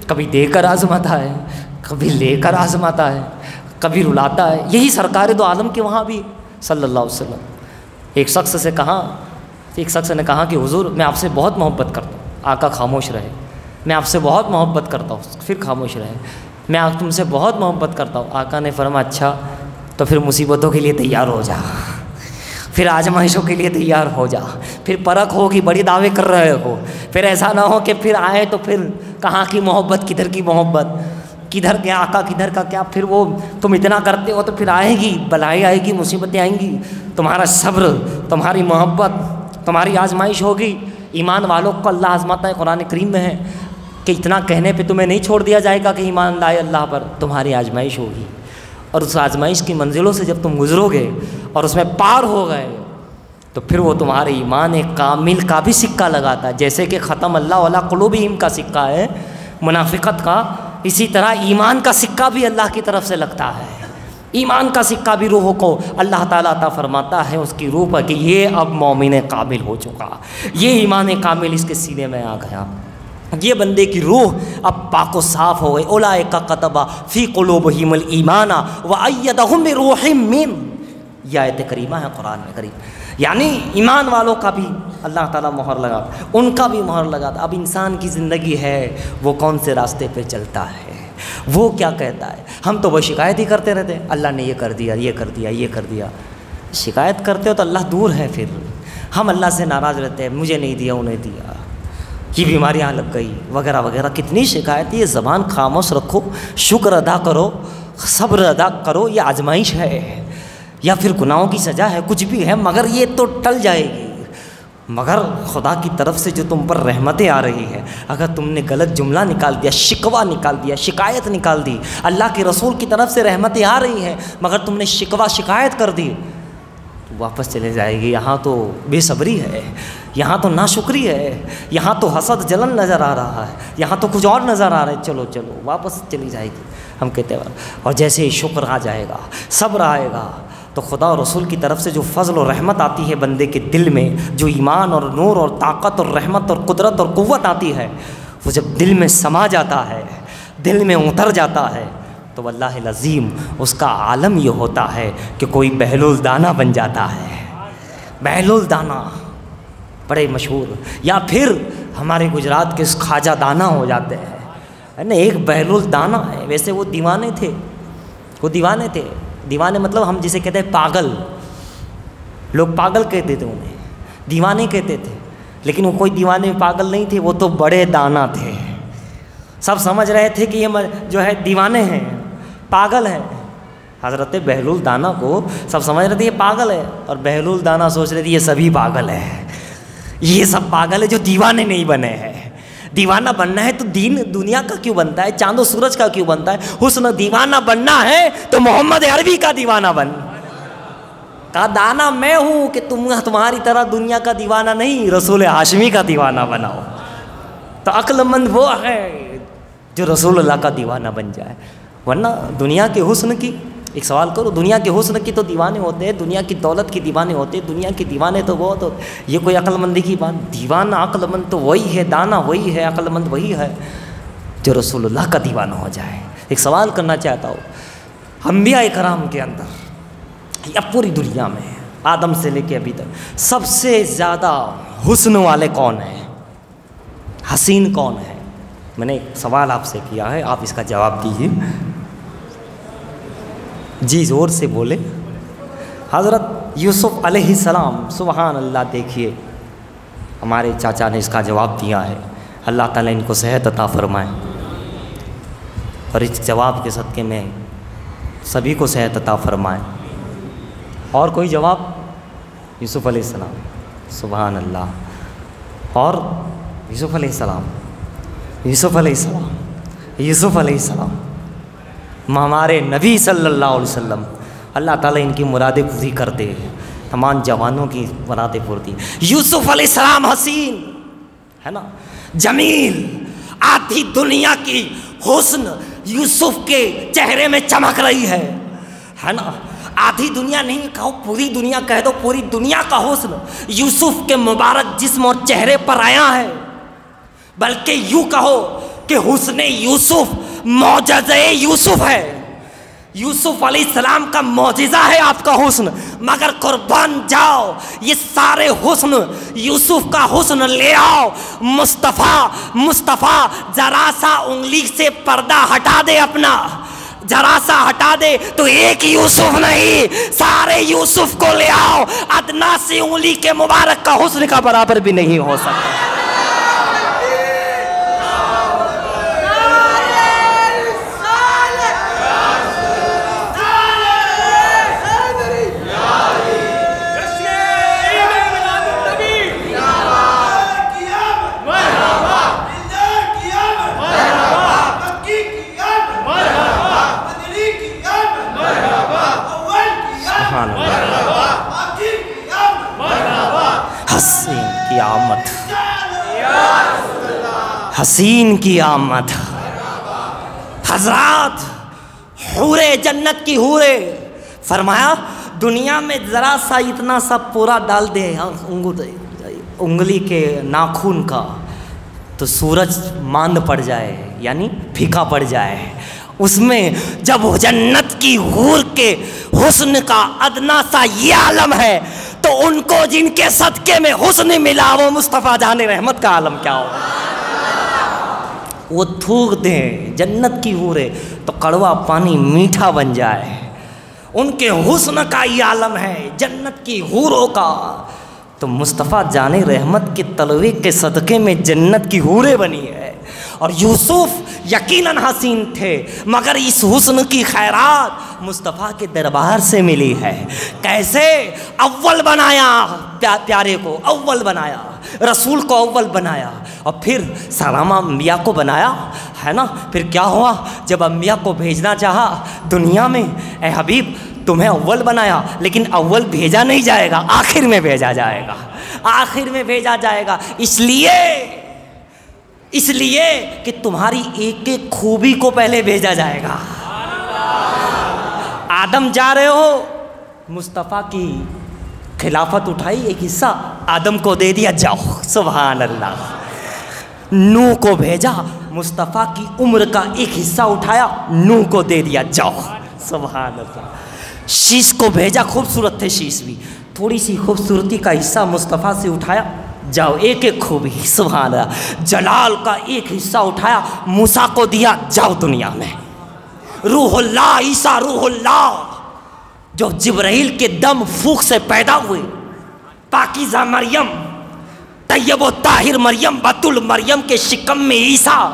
کبھی دے کر آزماتا ہے, کبھی لے کر آزماتا ہے, کبھی رلاتا ہے. یہی سرکار دو عالم کے وہاں بھی صلی اللہ علیہ وسلم ایک شخص نے کہا کہ حضور میں آپ سے بہت محبت کرتا ہوں. آقا خاموش رہے. میں آپ سے بہت محبت کرتا ہوں. پھر خاموش رہے. میں تم سے بہت محبت کرتا ہوں. آقا نے فرمایا اچھا تو پھر مصیبتوں کے لیے تیار ہو جا, پھر آزمائشوں کے لیے تیار ہو جا, پھر پرکھ ہوگی, بڑی دعوے کر رہے ہو. پھر ایسا نہ ہو کہ پھر آئے تو پھر کہاں کی محبت, کدھر کی محبت, کدھر گیا آقا, کدھر کا کیا. پھر وہ تم اتنا کرتے ہو تو پھر آئے گی بلائیں, آئے گی مصیبتیں آئیں گی. تمہارا صبر, تمہاری محبت, تمہاری آزمائش ہوگی. ایمان والوں کو اللہ آزماتا ہے. قرآن کریم میں ہے کہ اتنا کہنے پہ تمہیں نہیں چھوڑ دیا جائے گا کہ ایمان لائے اللہ پر. تمہاری آزمائش ہوگی اور اس آزمائش کی منزلوں سے جب تم گزرو گے اور اس میں پار ہو گئے تو پھر وہ تمہارے ایمان کامل کا بھی سکہ لگاتا ہے. جیسے کہ ختم اللہ علی قلوبہم کا سکہ ہے منافقت کا, اسی طرح ایمان کا سکہ بھی اللہ کی طرف سے لگتا ہے. ایمان کا سکہ بھی روح کو اللہ تعالیٰ عطا فرماتا ہے اس کی روح پر کہ یہ اب مومن کامل ہو چکا, یہ ایمان کامل اس کے سینے میں آ گیا, یہ بندے کی روح اب پاک و صاف ہو گئی. اولئک کتب فی قلوبہم الایمان وایدہم بروح منہ. یہ آیت کریمہ ہے قرآن میں کریم. یعنی ایمان والوں کا بھی اللہ تعالیٰ مہر لگاتا, ان کا بھی مہر لگاتا. اب انسان کی زندگی ہے وہ کون سے راستے پہ چلتا ہے, وہ کیا کہتا ہے. ہم تو وہ شکایت ہی کرتے رہتے ہیں اللہ نے یہ کر دیا, یہ کر دیا, یہ کر دیا. شکایت کرتے ہو تو اللہ دور ہے. پھر ہم اللہ سے ناراض رہتے ہیں, مجھے نہیں دیا, انہیں دیا, یہ بیماریاں لگ گئی وغیرہ وغیرہ. کتنی شکایت. یہ زبان خاموش رکھو, شکر ادا کرو, صبر ادا کرو. یہ آزمائش ہے یا پھر گناہوں کی سزا ہے, کچھ بھی ہے, مگر یہ تو ٹل جائے گی. مگر خدا کی طرف سے جو تم پر رحمتیں آ رہی ہے, اگر تم نے غلط جملہ نکال دیا, شکوہ نکال دیا, شکایت نکال دی, اللہ کے رسول کی طرف سے رحمتیں آ رہی ہیں مگر تم نے شکوہ شکایت کر دی, تو واپس چلے جائے گی. یہاں تو بے صبری ہے, یہاں تو ناشکری ہے, یہاں تو حسد جلن نظر آ رہا ہے, یہاں تو کچھ اور نظر آ رہا ہے. چلو چلو واپس چلی جائے گی. ہم کہتے ہیں اور جیسے ہی شکر آ جائے گا, صبر آئے گا, تو خدا اور رسول کی طرف سے جو فضل و رحمت آتی ہے بندے کے دل میں, جو ایمان اور نور اور طاقت اور رحمت اور قدرت اور قوت آتی ہے, وہ جب دل میں سما جاتا ہے, دل میں اتر جاتا ہے, تو واللہ العظیم اس کا عالم یہ ہوتا ہے کہ کوئی بہلول دانہ بن جاتا ہے. بہلول دانہ بڑے مشہور, یا پھر ہمارے گجرات کے خواجہ دانہ ہو جاتے ہیں, ہے نا. ایک بہلول دانہ ہے. ویسے وہ دیوانے تھے, وہ دیوانے تھے. دیوانے مطلب ہم جسے کہتے ہیں پاگل, لوگ پاگل کہتے تھے انہیں, دیوانے کہتے تھے. لیکن وہ کوئی دیوانے پاگل نہیں تھے, وہ تو بڑے دانا تھے. سب سمجھ رہے تھے کہ یہ جو ہے دیوانے ہیں, پاگل ہیں. حضرت بہلول دانہ کو سب سمجھ رہے تھے یہ پاگل ہے, اور بہلول دانہ سوچ رہے تھے یہ سبھی پاگل ہیں, یہ سب پاگل ہے جو دیوانے نہیں بنے ہیں. دیوانہ بننا ہے تو دین دنیا کا کیوں بنتا ہے, چاند و سورج کا کیوں بنتا ہے. حسن دیوانہ بننا ہے تو محمد عربی کا دیوانہ بن. کا دانا میں ہوں کہ تمہاری طرح دنیا کا دیوانہ نہیں, رسول ہاشمی کا دیوانہ بناؤ. تو عقل مند وہ ہے جو رسول اللہ کا دیوانہ بن جائے. ورنہ دنیا کے حسن کی ایک سوال کرو، دنیا کے حسن کی تو دیوانے ہوتے ہیں، دنیا کی دولت کی دیوانے ہوتے ہیں، دنیا کی دیوانے تو بہت ہوتے، یہ کوئی عقل مندی کی بات؟ دیوانہ عقل مند تو وہی ہے، دانا وہی ہے، عقل مند وہی ہے جو رسول اللہ کا دیوانہ ہو جائے۔ ایک سوال کرنا چاہتا ہوں، انبیاء کرام کے اندر یا پوری دنیا میں آدم سے لے کے ابھی تک سب سے زیادہ حسن والے کون ہیں؟ حسین کون ہے؟ میں نے ایک سوال آپ سے کیا ہے، آپ اس کا جواب دیجیے۔ جی زور سے بولے۔ حضرت یوسف علیہ السلام، سبحان اللہ، دیکھیے ہمارے چاچا نے اس کا جواب دیا ہے، اللہ تعالیٰ ان کو صحت عطا فرمائے، اور اس جواب کے صدقے میں سبھی کو صحت عطا فرمائے۔ اور کوئی جواب؟ یوسف علیہ السلام، سبحان اللہ۔ اور یوسف علیہ السلام، یوسف علیہ السلام، یوسف علیہ السلام، ہمارے نبی صلی اللہ علیہ وسلم، اللہ تعالیٰ ان کی مرادیں پوری کر دے، تمام جوانوں کی مرادیں پوری۔ یوسف علیہ السلام حسین ہے نا، جمیل، آدھی دنیا کی حسن یوسف کے چہرے میں چمک رہی ہے نا، آدھی دنیا نہیں کہو، پوری دنیا کہہ دو، پوری دنیا کا حسن یوسف کے مبارک جسم اور چہرے پر آیا ہے، بلکہ یوں کہو کہ حسن یوسف معجزہ یوسف ہے، یوسف علیہ السلام کا معجزہ ہے آپ کا حسن، مگر قربان جاؤ یہ سارے حسن یوسف کا حسن لے آؤ، مصطفیٰ ذرا سا انگلی سے پردہ ہٹا دے اپنا، ذرا سا ہٹا دے تو ایک یوسف نہیں سارے یوسف کو لے آؤ، ادنا سی انگلی کے مبارک کا حسن کا برابر بھی نہیں ہو سکتا۔ حسین کی آمد، حسین کی آمد، حضرات حورے جنت کی حورے، فرمایا دنیا میں ذرا سا اتنا سا پورا ڈال دے انگلی کے ناخن کا تو سورج ماند پڑ جائے، یعنی پھیکا پڑ جائے، اس میں جب جنت کی حور کے حسن کا ادنا سا یہ عالم ہے تو ان کو جن کے صدقے میں حسن ملا وہ مصطفیٰ جان رحمت کا عالم کیا ہو، وہ تھوک دیں جنت کی حوریں تو کڑوا پانی میٹھا بن جائے، ان کے حسن کا یہ عالم ہے جنت کی حوروں کا، تو مصطفیٰ جان رحمت کے تلوے کے صدقے میں جنت کی حوریں بنی ہے۔ اور یوسف یقیناً حسین تھے مگر اس حسن کی خیرات مصطفیٰ کے دربار سے ملی ہے۔ کیسے؟ اول بنایا پیارے کو، اول بنایا رسول کو، اول بنایا، اور پھر سلامہ انبیاء کو بنایا ہے نا۔ پھر کیا ہوا؟ جب انبیاء کو بھیجنا چاہا دنیا میں، اے حبیب تمہیں اول بنایا لیکن اول بھیجا نہیں جائے گا، آخر میں بھیجا جائے گا، آخر میں بھیجا جائے گا، اس لیے کہ تمہاری ایک ایک خوبی کو پہلے بھیجا جائے گا۔ آدم جا رہے ہو، مصطفیٰ کی خلافت اٹھائی، ایک حصہ آدم کو دے دیا، جاؤ، سبحان اللہ۔ نوح کو بھیجا، مصطفیٰ کی عمر کا ایک حصہ اٹھایا، نوح کو دے دیا، جاؤ، سبحان اللہ۔ شیش کو بھیجا، خوبصورت تھے شیش بھی، تھوڑی سی خوبصورتی کا حصہ مصطفیٰ سے اٹھایا، جاؤ، ایک ایک خوبی، سبحان اللہ۔ جلال کا ایک حصہ اٹھایا، موسیٰ کو دیا، جاؤ دنیا میں۔ روح اللہ، عیسیٰ روح اللہ جو جبرائیل کے دم پھوک سے پیدا ہوئے، پاکیزہ مریم، طیب و طاہر مریم، بتول مریم کے شکم میں عیسیٰ،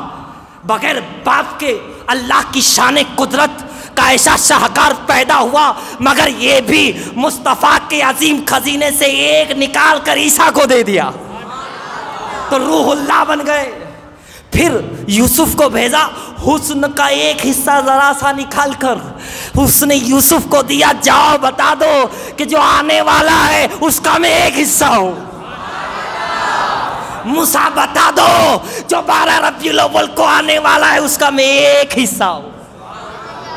بغیر باپ کے اللہ کی شان قدرت کا ایسا شاہکار پیدا ہوا، مگر یہ بھی مصطفیٰ کے عظیم خزینے سے ایک نکال کر عیسیٰ کو دے دیا تو روح اللہ بن گئے۔ پھر یوسف کو بھیجا، حسن کا ایک حصہ ذرا سا نکال کر اس نے یوسف کو دیا، جاؤ بتا دو کہ جو آنے والا ہے اس کا میں ایک حصہ ہوں۔ موسیٰ بتا دو جو 12 ربیع الاول کو آنے والا ہے اس کا میں ایک حصہ ہوں۔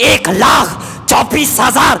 1,24,000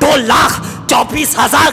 2,24,000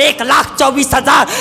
1,24,000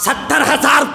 70,000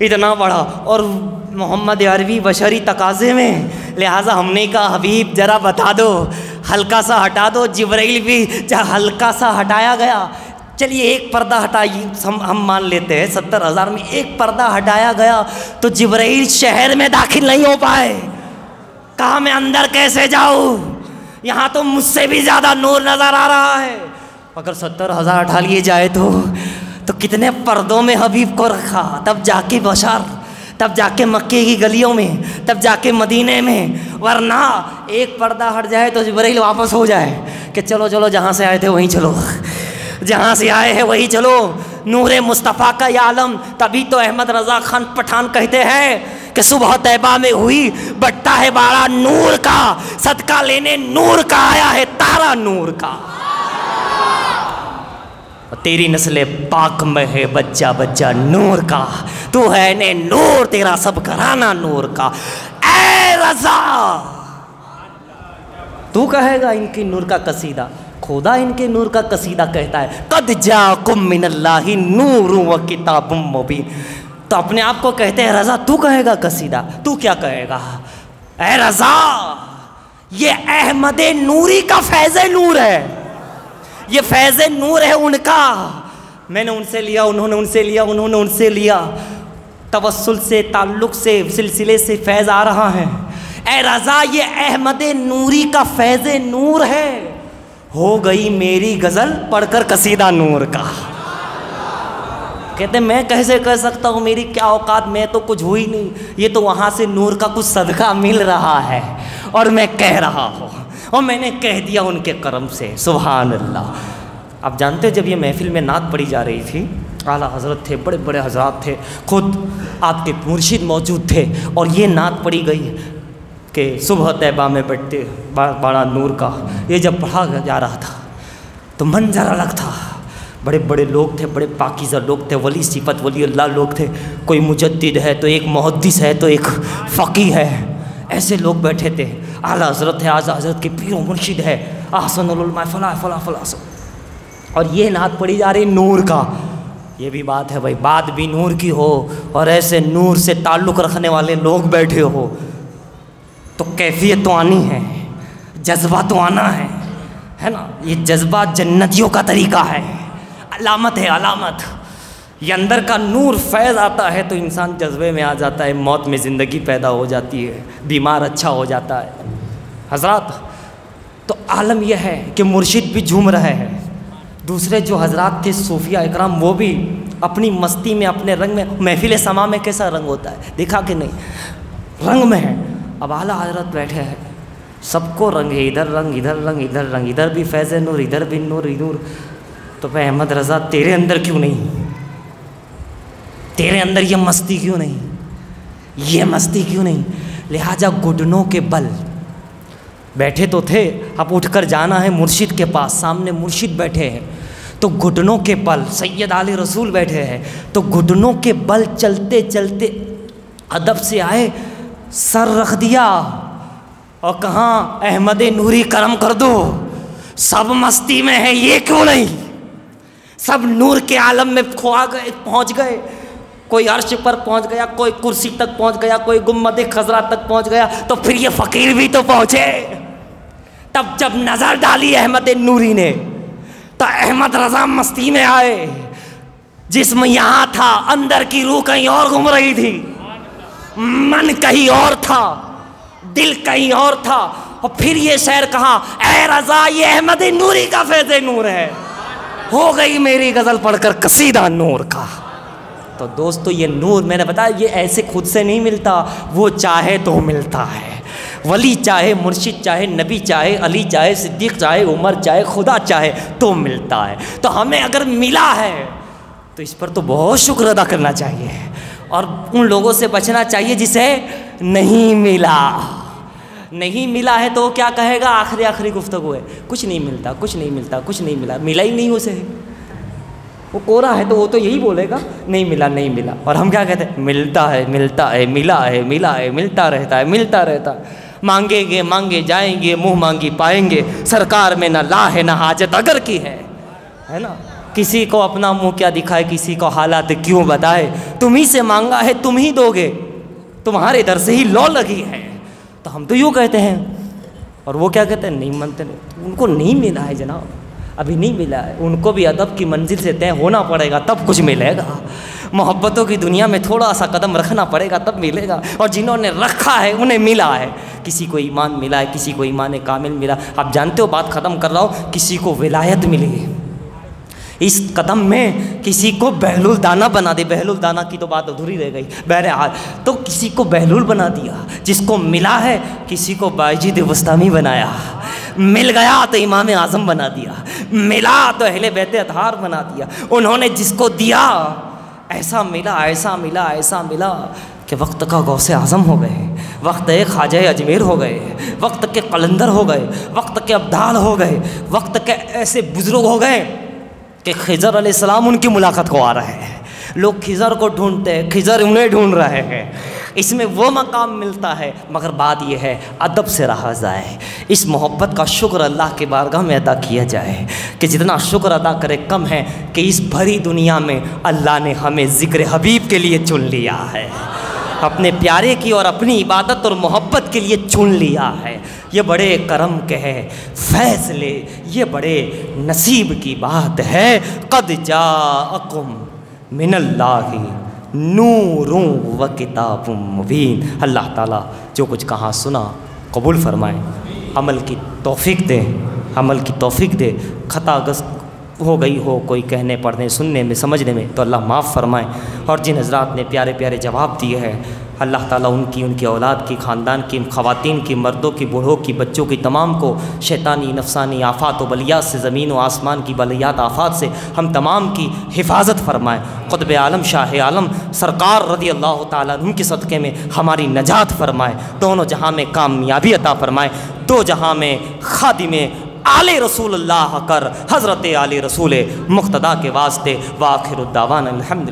اتنا بڑا، اور محمد عربی بشری تقاضے میں، لہٰذا ہم نے کہا حبیب ذرا بتا دو، ہلکا سا ہٹا دو۔ جبرائیل بھی ہلکا سا ہٹایا گیا، چلیے ایک پردہ ہٹائیے، ہم مان لیتے ہیں 70,000 میں ایک پردہ ہٹایا گیا تو جبرائیل شہر میں داخل نہیں ہو پائے۔ کہا میں اندر کیسے جاؤں، یہاں تو مجھ سے بھی زیادہ نور نظر آ رہا ہے۔ اگر 70,000 ہٹا لیے جائے تو کتنے پردوں میں حبیب کو رکھا، تب جا کے بشر، تب جا کے مکے کی گلیوں میں، تب جا کے مدینے میں، ورنہ ایک پردہ ہٹ جائے تو جبرائیل واپس ہو جائے کہ چلو چلو جہاں سے آئے تھے وہیں چلو، جہاں سے آئے ہیں وہی چلو۔ نور مصطفیٰ کا یہ عالم، تبھی تو احمد رضا خان پٹھان کہتے ہیں کہ صبح طیبہ میں ہوئی بٹا ہے بارہ نور کا، صدقہ لینے نور کا آیا ہے تارا نور کا، تیری نسل پاک میں ہے بچہ بچہ نور کا، تو ہے نے نور تیرا سب گھرانہ نور کا۔ اے رضا تو کہے گا ان کی نور کا قصیدہ، خدا ان کے نور کا قصیدہ کہتا ہے قد جاکم من اللہ نور و کتاب مبین۔ تو اپنے آپ کو کہتے ہیں رضا تو کہے گا قصیدہ، تو کیا کہے گا؟ اے رضا یہ احمد نوری کا فیض نور ہے، یہ فیض نور ہے ان کا، میں نے ان سے لیا، انہوں نے ان سے لیا، انہوں نے ان سے لیا، توسل سے، تعلق سے، سلسلے سے فیض آ رہا ہے۔ اے رضا یہ احمد نوری کا فیض نور ہے، ہو گئی میری غزل پڑھ کر قصیدہ نور کا۔ کہتے ہیں میں کیسے کہہ سکتا ہوں، میری کیا اوقات، میں تو کچھ ہوئی نہیں، یہ تو وہاں سے نور کا کچھ صدقہ مل رہا ہے اور میں کہہ رہا ہوں، اور میں نے کہہ دیا ان کے کرم سے، سبحان اللہ۔ آپ جانتے ہیں جب یہ محفل میں نعت پڑھی جا رہی تھی، اعلیٰ حضرت تھے، بڑے بڑے حضرات تھے، خود آپ کے مرشد موجود تھے، اور یہ نعت پڑھی گئی کہ صبح طیبہ میں بٹتے بڑا نور کا، یہ جب پڑھا جا رہا تھا تو منظر الگ تھا، بڑے بڑے لوگ تھے، بڑے پاکیزہ لوگ تھے، ولی صفت ولی اللہ لوگ تھے، کوئی مجدد ہے تو ایک محدث ہے تو ایک فقیہ ہے، ایسے لوگ بیٹھے تھے، اعلیٰ حضرت ہے، اعلیٰ حضرت کے پیر و مرشد ہے، احسن العلماء فلاں فلاں فلاں، اور یہ نعت پڑھی جا رہی نور کا۔ یہ بھی بات ہے بھائی، بات بھی نور کی ہو اور ایسے نور سے تعلق رکھنے والے لوگ بیٹھے ہو تو کیفیت تو آنی ہے، جذبہ تو آنا ہے نا۔ یہ جذبہ جنتیوں کا طریقہ ہے، علامت ہے، علامت۔ یہ اندر کا نور فیض آتا ہے تو انسان جذبے میں آ جاتا ہے، موت میں زندگی پیدا ہو جاتی ہے، بیمار اچھا ہو جاتا ہے۔ حضرات تو عالم یہ ہے کہ مرشد بھی جھوم رہے ہیں، دوسرے جو حضرات تھے صوفیہ اکرام وہ بھی اپنی مستی میں، اپنے رنگ میں۔ محفل سما میں کیسا رنگ ہوتا ہے دیکھا کہ نہیں، رنگ میں ہے۔ اب اعلیٰ حضرت بیٹھے ہیں، سب کو رنگ ہے، ادھر رنگ، ادھر رنگ، ادھر رنگ، ادھر بھی فیض نور، ادھر بھی نور، نور۔ تو میں احمد رضا تیرے اندر کیوں نہیں، تیرے اندر یہ مستی کیوں نہیں، یہ مستی کیوں نہیں؟ لہٰذا گھٹنوں کے بل بیٹھے تو تھے، اب اٹھ کر جانا ہے مرشد کے پاس، سامنے مرشد بیٹھے ہیں تو گھٹنوں کے بل، سید علی رسول بیٹھے ہیں تو گھٹنوں کے بل چلتے چلتے ادب سے آئے، سر رکھ دیا اور کہاں احمد نوری کرم کر دو، سب مستی میں ہے یہ کیوں نہیں، سب نور کے عالم میں کھوا گئے، پہنچ گئے، کوئی عرش پر پہنچ گیا، کوئی کرسی تک پہنچ گیا، کوئی گنبد خضرا تک پہنچ گیا، تو پھر یہ فقیر بھی تو پہنچے۔ تب جب نظر ڈالی احمد نوری نے تو احمد رضا مستی میں آئے، جسم یہاں تھا، اندر کی روح کہیں اور گھوم رہی تھی، من کہیں اور تھا، دل کہیں اور تھا، اور پھر یہ شعر کہا اے رضا یہ احمد نوری کا فیض نور ہے، ہو گئی میری غزل پڑھ کر قصیدہ نور کا۔ تو دوستو یہ نور میں نے بتایا یہ ایسے خود سے نہیں ملتا، وہ چاہے تو ملتا ہے، ولی چاہے، مرشد چاہے، نبی چاہے، علی چاہے، صدیق چاہے، عمر چاہے، خدا چاہے تو ملتا ہے۔ تو ہمیں اگر ملا ہے تو اس پر تو بہت شکر ادا کرنا چاہیے، اور ان لوگوں سے بچنا چاہیے جسے نہیں ملا۔ نہیں ملا ہے تو کیا کہے گا، آخری گفتگو ہے، کچھ نہیں ملتا، کچھ نہیں ملتا، کچھ نہیں ملا، ملا ہی نہیں اسے، وہ کورا ہے تو وہ تو یہی بولے گا نہیں ملا، نہیں ملا۔ اور ہم کیا کہتے ہیں، ملتا ہے، ملتا ہے، ملا ہے، ملا ہے، ملتا رہتا ہے، ملتا رہتا ہے، مانگیں گے مانگے جائیں گے، منہ مانگی پائیں گے، سرکار میں نہ لا ہے نہ حاجت اگر کی ہے نا۔ کسی کو اپنا منہ کیا دکھائے، کسی کو حالات کیوں بتائے، تم ہی سے مانگا ہے تم ہی دو گے، تمہارے در سے ہی لو لگی ہے۔ تو ہم تو یوں کہتے ہیں، اور وہ کیا کہتے ہیں، نہیں مانتے، نہیں، ان کو نہیں ملا ہے جناب، ابھی نہیں ملا ہے، ان کو بھی ادب کی منزل سے طے ہونا پڑے گا تب کچھ ملے گا، محبتوں کی دنیا میں تھوڑا سا قدم رکھنا پڑے گا تب ملے گا، اور جنہوں نے رکھا ہے انہیں ملا ہے، کسی کو ایمان ملا ہے، کسی کو ایمان کامل ملا۔ آپ جانتے ہو، بات ختم کر رہا ہوں، کسی کو ولایت ملی، اس قدم میں کسی کو بہلول دانا بنا دے، بہلول دانا کی تو بات ادھوری رہ گئی، بہرحال تو کسی کو بہلول بنا دیا، جس کو ملا ہے کسی کو بائجید وسطامی بنایا، مل گیا تو امام اعظم بنا دیا، ملا تو اہل بیت اطہار بنا دیا، انہوں نے جس کو دیا ایسا ملا، ایسا ملا، ایسا ملا کہ وقت کا غوث اعظم ہو گئے، وقت کے خواجہ اجمیر ہو گئے، وقت کے قلندر ہو گئے، وقت کے ابدال ہو گئے، وقت کے ایسے بزرگ ہو گئے کہ خضر علیہ السلام ان کی ملاقات کو آ رہے ہیں، لوگ خضر کو ڈھونڈتے ہیں، خضر انہیں ڈھونڈ رہے ہیں، اس میں وہ مقام ملتا ہے، مگر بات یہ ہے ادب سے رہا جائے، اس محبت کا شکر اللہ کے بارگاہ میں ادا کیا جائے کہ جتنا شکر ادا کرے کم ہے کہ اس بھری دنیا میں اللہ نے ہمیں ذکر حبیب کے لیے چن لیا ہے، اپنے پیارے کی اور اپنی عبادت اور محبت کے لیے چن لیا ہے، یہ بڑے کرم کے ہے فیصلے، یہ بڑے نصیب کی بات ہے، قد جاءکم من اللہ نور و کتاب مبین۔ اللہ تعالیٰ جو کچھ کہاں سنا قبول فرمائے، عمل کی توفیق دے، عمل کی توفیق دے، خطا گست ہو گئی ہو کوئی کہنے پڑھنے سننے میں سمجھنے میں تو اللہ معاف فرمائے، اور جن حضرات نے پیارے پیارے جواب دیے ہیں اللہ تعالیٰ ان کی اولاد کی، خاندان کی، خواتین کی، مردوں کی، بوڑھوں کی، بچوں کی، تمام کو شیطانی نفسانی آفات و بلیات سے، زمین و آسمان کی بلیات آفات سے ہم تمام کی حفاظت فرمائے، قطب عالم شاہ عالم سرکار رضی اللہ تعالیٰ عنہ کے صدقے میں ہماری نجات فرمائے، دونوں جہاں میں کامیابی عطا فرمائے، دو جہاں میں خادم آل رسول اللہ کر حضرت آل رسول مقتدیٰ کے واسطے، وآخر الدعوانا الحمد